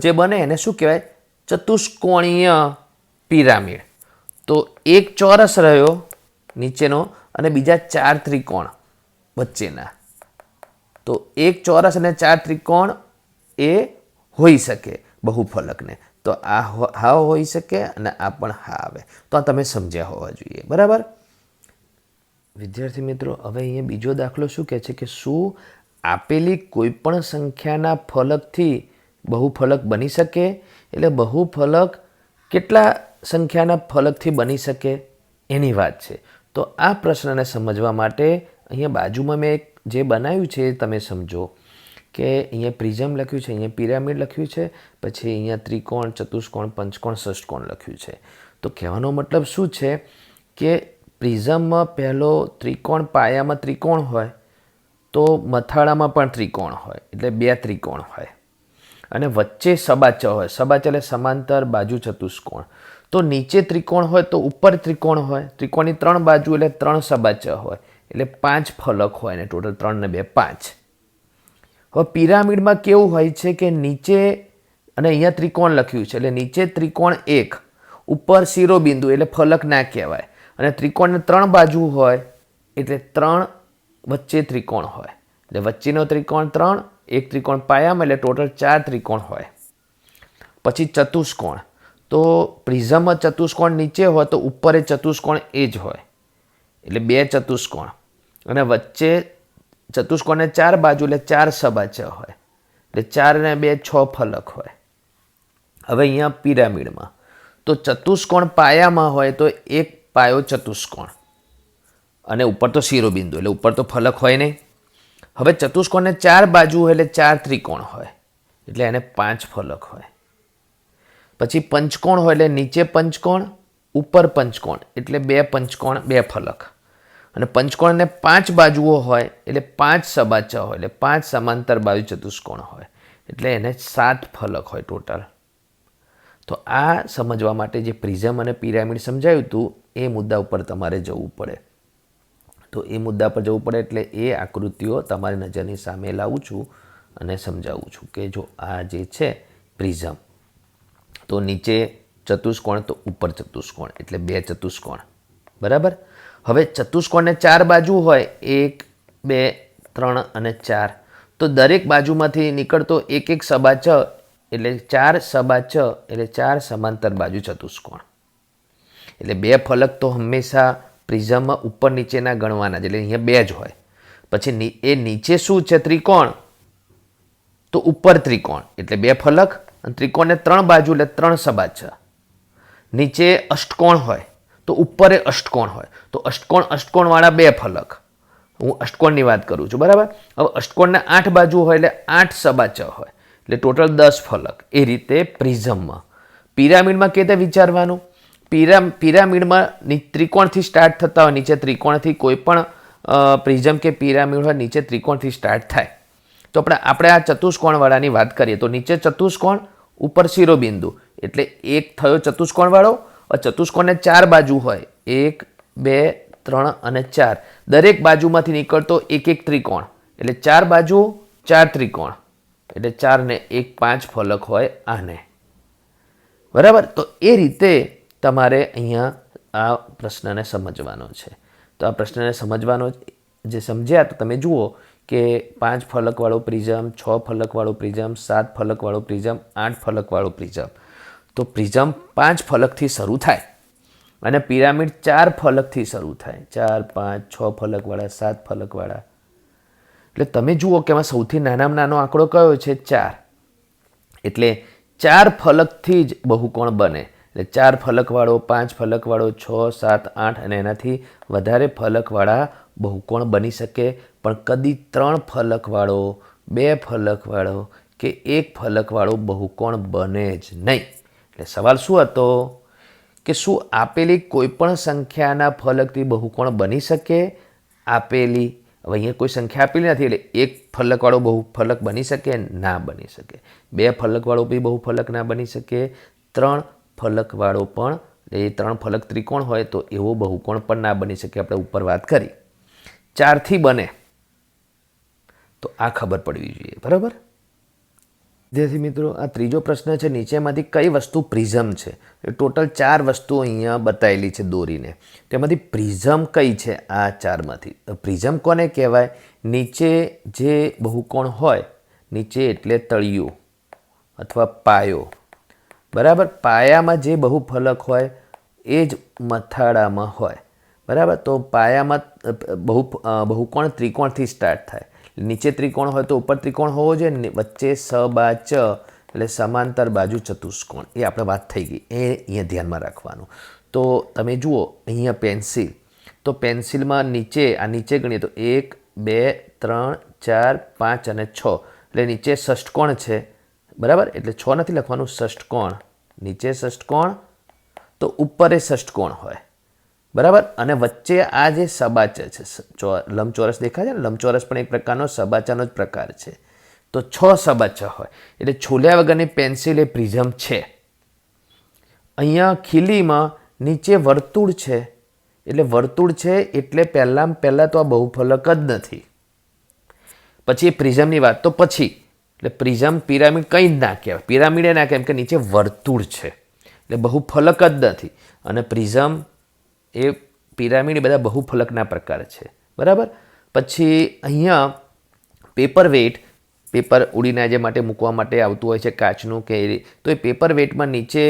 Speaker 1: જે બને એને શું કહેવાય? ચતુષ્કોણીય પિરામિડ. તો એક ચોરસ રહ્યો નીચેનો અને બીજા 4 ત્રિકોણ વચ્ચેના. તો એક ચોરસ અને 4 ત્રિકોણ એ હોઈ શકે બહુફલકને. તો આ હા હોઈ શકે અને આ પણ હા આવે. તો આ તમે સમજ્યા હોવા જોઈએ બરાબર. વિદ્યાર્થી મિત્રો, હવે અહીંયા બીજો દાખલો શું કહે છે કે શું આપેલી કોઈપણ સંખ્યાના ફલકથી બહુફલક બની શકે? એટલે બહુફલક કેટલા સંખ્યાના ફલકથી બની શકે એની વાત છે. તો આ પ્રશ્નને સમજવા માટે અહીંયા બાજુમાં મેં એક જે બનાવ્યું છે એ તમે સમજો કે અહીંયા પ્રિઝમ લખ્યું છે, અહીંયા પિરામિડ લખ્યું છે, પછી અહીંયા ત્રિકોણ, ચતુષ્કોણ, પંચકોણ, ષષ્ઠકોણ લખ્યું છે. તો કહેવાનો મતલબ શું છે કે પ્રિઝમમાં પહેલો ત્રિકોણ, પાયામાં ત્રિકોણ હોય તો મથાળામાં પણ ત્રિકોણ હોય એટલે 2 ત્રિકોણ હોય. અને વચ્ચે સબાચ હોય, સબાચ એટલે સમાંતર બાજુ ચતુષ્કોણ. તો નીચે ત્રિકોણ હોય તો ઉપર ત્રિકોણ હોય, ત્રિકોણની 3 બાજુ એટલે 3 સબાચ હોય, એટલે 5 ફલક હોય ને ટોટલ 3 ને 2 5. હવે પિરામિડમાં કેવું હોય છે કે નીચે, અને અહીંયા ત્રિકોણ લખ્યું છે એટલે નીચે ત્રિકોણ 1, ઉપર શિરોબિંદુ એટલે ફલક ના કહેવાય, અને ત્રિકોણને 3 બાજુ હોય એટલે 3 વચ્ચે ત્રિકોણ હોય, એટલે વચ્ચેનો ત્રિકોણ 3, એક ત્રિકોણ પાયામાં એટલે ટોટલ 4 ત્રિકોણ હોય. પછી ચતુષ્કોણ, તો પ્રિઝમમાં ચતુષ્કોણ નીચે હોય તો ઉપર એ ચતુષ્કોણ એ જ હોય, એટલે 2 ચતુષ્કોણ, અને વચ્ચે ચતુષ્કોણને 4 બાજુ એટલે 4 સબાચ હોય, એટલે 4 ને 2 6 ફલક હોય. હવે અહીંયા પિરામિડમાં તો ચતુષ્કોણ પાયામાં હોય તો એક પાયો ચતુષ્કોણ, અને ઉપર તો શિરોબિંદુ એટલે ઉપર તો ફલક હોય નહીં. હવે ચતુષ્કોણને 4 બાજુ એટલે 4 ત્રિકોણ હોય, એટલે એને 5 ફલક હોય. પછી પંચકોણ હોય એટલે નીચે પંચકોણ, ઉપર પંચકોણ, એટલે 2 પંચકોણ 2 ફલક, અને પંચકોણને 5 બાજુઓ હોય એટલે 5 સબાચા હોય, એટલે 5 સમાંતર બાજુ ચતુષ્કોણ હોય, એટલે એને 7 ફલક હોય ટોટલ. તો આ સમજવા માટે જે પ્રિઝમ અને પિરામિડ સમજાયું હતું એ મુદ્દા ઉપર તમારે જવું પડે. તો એ મુદ્દા પર જવું પડે એટલે એ આકૃતિઓ તમારી નજરની સામે લાવું છું અને સમજાવું છું કે જો આ જે છે પ્રિઝમ, તો નીચે ચતુષ્કોણ તો ઉપર ચતુષ્કોણ, એટલે 2 ચતુષ્કોણ, બરાબર. હવે ચતુષ્કોણને 4 બાજુ હોય, 1 2 3 અને 4, તો દરેક બાજુમાંથી નીકળતો એક સબાચ એટલે 4 સબાચ એટલે 4 સમાંતર બાજુ ચતુષ્કોણ, એટલે 2 ફલક તો હંમેશા પ્રિઝમમાં ઉપર નીચેના ગણવાના જ, એટલે અહીંયા 2 જ હોય. પછી એ નીચે શું છે ત્રિકોણ, તો ઉપર ત્રિકોણ એટલે 2 ફલક, અને ત્રિકોણને 3 બાજુ એટલે 3 સબાચ. નીચે અષ્ટકોણ હોય તો ઉપર અષ્ટકોણ હોય, તો અષ્ટકોણવાળા 2 ફલક, હું અષ્ટકોણની વાત કરું છું, બરાબર. હવે અષ્ટકોણને 8 બાજુ હોય એટલે 8 સબાચ હોય, એટલે ટોટલ 10 ફલક. એ રીતે પ્રિઝમમાં. પિરામિડમાં કેવી રીતે વિચારવાનું, પિરામિડમાં ત્રિકોણથી સ્ટાર્ટ થતા હોય, નીચે ત્રિકોણથી કોઈ પણ પ્રિઝમ કે પિરામિડ હોય નીચે ત્રિકોણથી સ્ટાર્ટ થાય. તો આપણે આ ચતુષ્કોણવાળાની વાત કરીએ તો નીચે ચતુષ્કોણ, ઉપર શિરોબિંદુ, એટલે એક થયો ચતુષ્કોણવાળો. ચતુષ્કોણને 4 બાજુ હોય, 1 2 3 અને 4, દરેક બાજુમાંથી નીકળતો એક ત્રિકોણ, એટલે 4 બાજુ 4 ત્રિકોણ, એટલે 4 ને 1 5 ફલક હોય આને, બરાબર. તો એ રીતે તમારે અહીંયા આ પ્રશ્નને સમજવાનો છે. તો આ પ્રશ્નને સમજવાનો જે સમજ્યા તો તમે જુઓ કે 5 ફલકવાળો પ્રિઝમ, 6 ફલકવાળો પ્રિઝમ, 7 ફલકવાળો પ્રિઝમ, 8 ફલકવાળો પ્રિઝમ. તો પ્રિઝમ 5 ફલકથી શરૂ થાય અને પિરામિડ 4 ફલકથી શરૂ થાય, 4 5 6 ફલકવાળા, 7 ફલકવાળા. એટલે તમે જુઓ કે એમાં સૌથી નાનામાં નાનો આંકડો કયો છે 4, એટલે 4 ફલકથી જ બહુકોણ બને. એટલે 4 ફલકવાળો, 5 ફલકવાળો, 6 7 8 અને એનાથી વધારે ફલકવાળા બહુકોણ બની શકે, પણ કદી 3 ફલકવાળો, 2 ફલકવાળો કે 1 ફલકવાળો બહુકોણ બને જ નહીં. એટલે સવાલ શું હતો કે શું આપેલી કોઈપણ સંખ્યાના ફલકથી બહુકોણ બની શકે? આપેલી, હવે અહીંયા કોઈ સંખ્યા આપેલી નથી એટલે 1 ફલકવાળો બહુફલક બની શકે? ના બની શકે. 2 ફલકવાળો બી બહુફલક ના બની શકે. 3 ફલકવાળો પણ, એ 3 ફલક ત્રિકોણ હોય તો એવો બહુકોણ પણ ના બની શકે. આપણે ઉપર વાત કરી 4થી બને તો આ ખબર પડવી જોઈએ, બરાબર. વિદ્યાર્થી મિત્રો, આ ત્રીજો પ્રશ્ન છે, નીચેમાંથી કઈ વસ્તુ પ્રિઝમ છે? ટોટલ 4 વસ્તુઓ અહીંયા બતાવેલી છે દોરીને. તેમાંથી પ્રિઝમ કઈ છે? આ 4માંથી. પ્રિઝમ કોને કહેવાય? નીચે જે બહુકોણ હોય, નીચે એટલે તળિયું અથવા પાયો, બરાબર. પાયામાં જે બહુફલક હોય એ જ મથાળામાં હોય, બરાબર. તો પાયામાં બહુકોણ ત્રિકોણથી સ્ટાર્ટ થાય. નીચે ત્રિકોણ હોય તો ઉપર ત્રિકોણ હોવો જોઈએ, વચ્ચે સબાચ એટલે સમાંતર બાજુ ચતુષ્કોણ. એ આપણે વાત થઈ ગઈ, એ અહીંયા ધ્યાનમાં રાખવાનું. તો તમે જુઓ અહીંયા પેન્સિલ, તો પેન્સિલમાં નીચે, આ નીચે ગણીએ તો 1 2 3 4 5 અને 6, એટલે નીચે ષષ્ટકોણ છે, બરાબર. એટલે 6 નથી લખવાનું, ષષ્ટકોણ. નીચે ષષ્ટકોણ તો ઉપર એ ષષ્ટકોણ હોય, બરાબર. અને વચ્ચે આ જે સબાચ છે, લંબચોરસ દેખાય છે ને, લંબચોરસ પણ એક પ્રકારનો સબાચાનો જ પ્રકાર છે. તો 6 સબા 6 હોય એટલે છોલ્યા વગરની પેન્સિલ એ પ્રિઝમ છે. અહીંયા ખીલીમાં નીચે વર્તુળ છે એટલે વર્તુળ છે એટલે પહેલાં તો આ બહુફલક જ નથી. પછી એ પ્રિઝમની વાત તો પછી, એટલે પ્રિઝમ પિરામિડ કંઈ જ ના કહેવાય, પિરામિડે ના કેમ કે નીચે વર્તુળ છે એટલે બહુફલક જ નથી. અને પ્રિઝમ એ પિરામિડ બધા બહુફલકના પ્રકાર છે, બરાબર. પછી અહીંયા પેપર વેઇટ, પેપર ઉડીને જે માટે મૂકવા માટે આવતું હોય છે કાચનું કે તો એ પેપર વેઇટમાં નીચે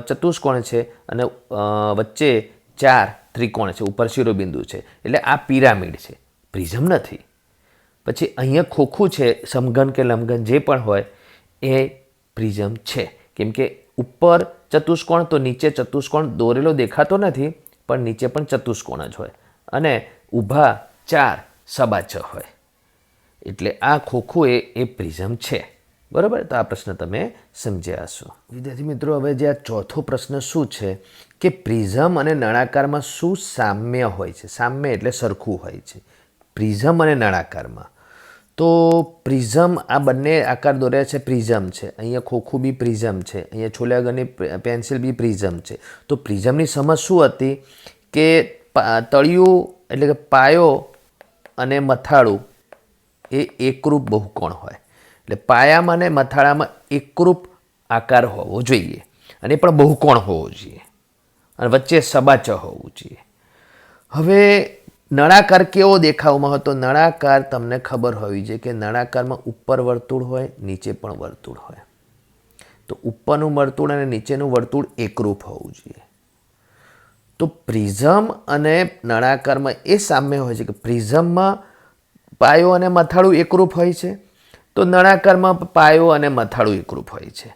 Speaker 1: ચતુષ્કોણ છે અને વચ્ચે 4 ત્રિકોણ છે, ઉપર શિરોબિંદુ છે એટલે આ પિરામિડ છે, પ્રિઝમ નથી. પછી અહીંયા ખોખું છે, સમઘન કે લંબઘન જે પણ હોય એ પ્રિઝમ છે કેમ કે ઉપર ચતુષ્કોણ તો નીચે ચતુષ્કોણ દોરેલો દેખાતો નથી પણ નીચે પણ ચતુષ્કોણ જ હોય અને ઊભા 4 સબા 6 હોય એટલે આ ખોખું એ પ્રિઝમ છે, બરાબર. તો આ પ્રશ્ન તમે સમજ્યા હશો. વિદ્યાર્થી મિત્રો, હવે જે આ ચોથો પ્રશ્ન શું છે કે પ્રિઝમ અને નળાકારમાં શું સામ્ય હોય છે? સામ્ય એટલે સરખું હોય છે પ્રિઝમ અને નળાકારમાં. તો પ્રિઝમ આ બંને આકાર દોર્યા છે, પ્રિઝમ છે, અહીંયા ખોખું બી પ્રિઝમ છે, અહીંયા છોલ્યા વગરની પેન્સિલ બી પ્રિઝમ છે. તો પ્રિઝમની સમજ શું હતી કે તળિયું એટલે કે પાયો અને મથાળું એ એકરૂપ બહુકોણ હોય એટલે પાયામાં અને મથાળામાં એકરૂપ આકાર હોવો જોઈએ અને એ પણ બહુકોણ હોવો જોઈએ અને વચ્ચે સબા 6 હોવું જોઈએ. હવે નળાકાર કેવો દેખાવમાં હતો? નળાકાર તમને ખબર હોવી જોઈએ કે નળાકારમાં ઉપર વર્તુળ હોય, નીચે પણ વર્તુળ હોય. તો ઉપરનું વર્તુળ અને નીચેનું વર્તુળ એકરૂપ હોવું જોઈએ. તો પ્રિઝમ અને નળાકારમાં એ સામ્ય હોય છે કે પ્રિઝમમાં પાયો અને મથાળું એકરૂપ હોય છે તો નળાકારમાં પાયો અને મથાળું એકરૂપ હોય છે.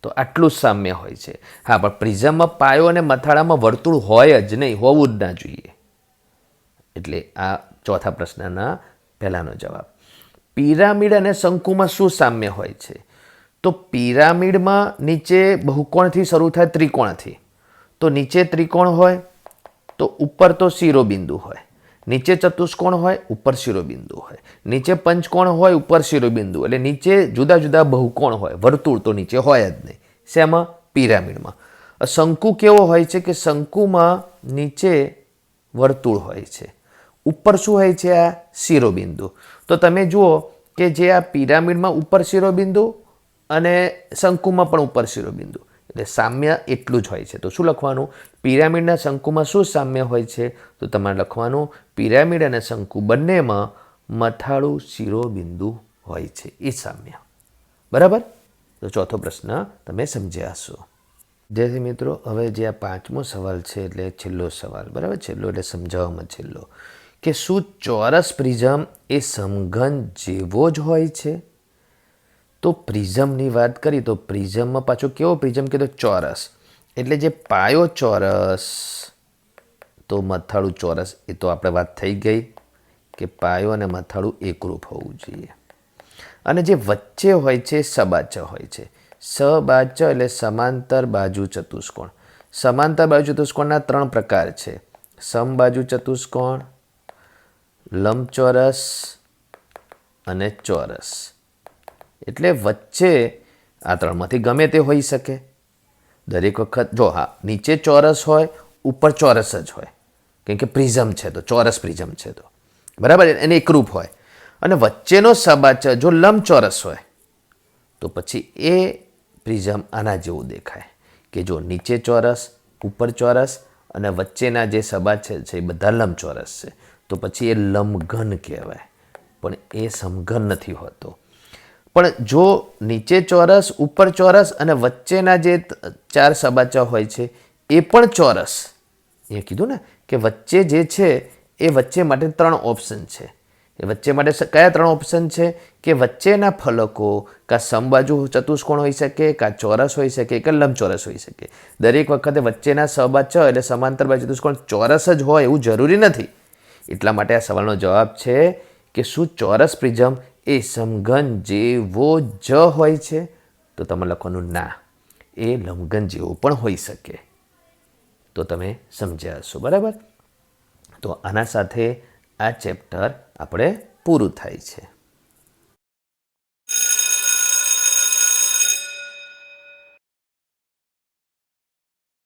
Speaker 1: તો આટલું જ સામ્ય હોય છે. હા, પણ પ્રિઝમમાં પાયો અને મથાળામાં વર્તુળ હોય જ નહીં, હોવું જ ના જોઈએ. એટલે આ ચોથા પ્રશ્નના પહેલાનો જવાબ. પિરામિડ અને શંકુમાં શું સામ્ય હોય છે? તો પિરામિડમાં નીચે બહુકોણથી શરૂ થાય ત્રિકોણથી. તો નીચે ત્રિકોણ હોય તો ઉપર તો શિરોબિંદુ હોય, નીચે ચતુષ્કોણ હોય, ઉપર શિરોબિંદુ હોય, નીચે પંચકોણ હોય, ઉપર શિરોબિંદુ, એટલે નીચે જુદા જુદા બહુકોણ હોય, વર્તુળ તો નીચે હોય જ નહીં. શેમાં? પિરામિડમાં. શંકુ કેવો હોય છે કે શંકુમાં નીચે વર્તુળ હોય છે, ઉપર શું હોય છે? આ શિરોબિંદુ. તો તમે જુઓ કે જે આ પિરામિડમાં ઉપર શિરોબિંદુ અને શંકુમાં પણ ઉપર શિરોબિંદુ એટલે સામ્ય એટલું જ હોય છે. તો શું લખવાનું? પિરામિડના શંકુમાં શું સામ્ય હોય છે? તો તમારે લખવાનું પિરામિડ અને શંકુ બંનેમાં મથાળું શિરોબિંદુ હોય છે, એ સામ્ય, બરાબર. તો ચોથો પ્રશ્ન તમે સમજ્યા હશો. વિદ્યાર્થી મિત્રો, હવે જે આ પાંચમો સવાલ છે એટલે છેલ્લો સવાલ, બરાબર, છેલ્લો એટલે સમજાવવામાં છેલ્લો, કે શું ચોરસ પ્રિઝમ એ સમઘન જેવો જ હોય છે? તો પ્રિઝમની વાત કરી તો પ્રિઝમમાં પાછો કેવો પ્રિઝમ કીધો? ચોરસ. એટલે જે પાયો ચોરસ તો મથાળું ચોરસ, એ તો આપણે વાત થઈ ગઈ કે પાયો અને મથાળું એકરૂપ હોવું જોઈએ. અને જે વચ્ચે હોય છે સબા 6 હોય છે. સબા 6 એટલે સમાંતર બાજુ ચતુષ્કોણ. સમાંતર બાજુ ચતુષ્કોણના 3 પ્રકાર છે: સમબાજુ ચતુષ્કોણ, લંબચોરસ અને ચોરસ. એટલે વચ્ચે આ 3માંથી ગમે તે હોઈ શકે. દરેક વખત જો હા નીચે ચોરસ હોય, ઉપર ચોરસ જ હોય કેમ કે પ્રિઝમ છે તો ચોરસ પ્રિઝમ છે તો બરાબર એને એકરૂપ હોય. અને વચ્ચેનો સબા 6 જો લંબચોરસ હોય તો પછી એ પ્રિઝમ આના જેવું દેખાય કે જો નીચે ચોરસ, ઉપર ચોરસ અને વચ્ચેના જે સબા છે એ બધા લંબચોરસ છે તો પછી એ લંબઘન કહેવાય. પણ એ સમઘન નથી હોતો. પણ જો નીચે ચોરસ, ઉપર ચોરસ અને વચ્ચેના જે 4 સબા 6 હોય છે એ પણ ચોરસ, એ કીધું ને કે વચ્ચે જે છે એ વચ્ચે માટે 3 ઓપ્શન છે. એ વચ્ચે માટે કયા 3 ઓપ્શન છે? કે વચ્ચેના ફલકો કાં સમબાજુ ચતુષ્કોણ હોઈ શકે, કાં ચોરસ હોઈ શકે, કે લંબચોરસ હોઈ શકે. દરેક વખતે વચ્ચેના સબા 6 એટલે સમાંતર બાજુ ચતુષ્કોણ ચોરસ જ હોય એવું જરૂરી નથી. એટલા માટે આ સવાલનો જવાબ છે કે શું ચોરસ પ્રિઝમ એ સમઘન જેવો જ હોય છે? તો તમે લખવાનું ના, એ લંબઘન જેવો પણ હોઈ શકે. તો તમે સમજ્યા હશો, બરાબર. તો આના સાથે આ ચેપ્ટર આપણે પૂરું થાય છે.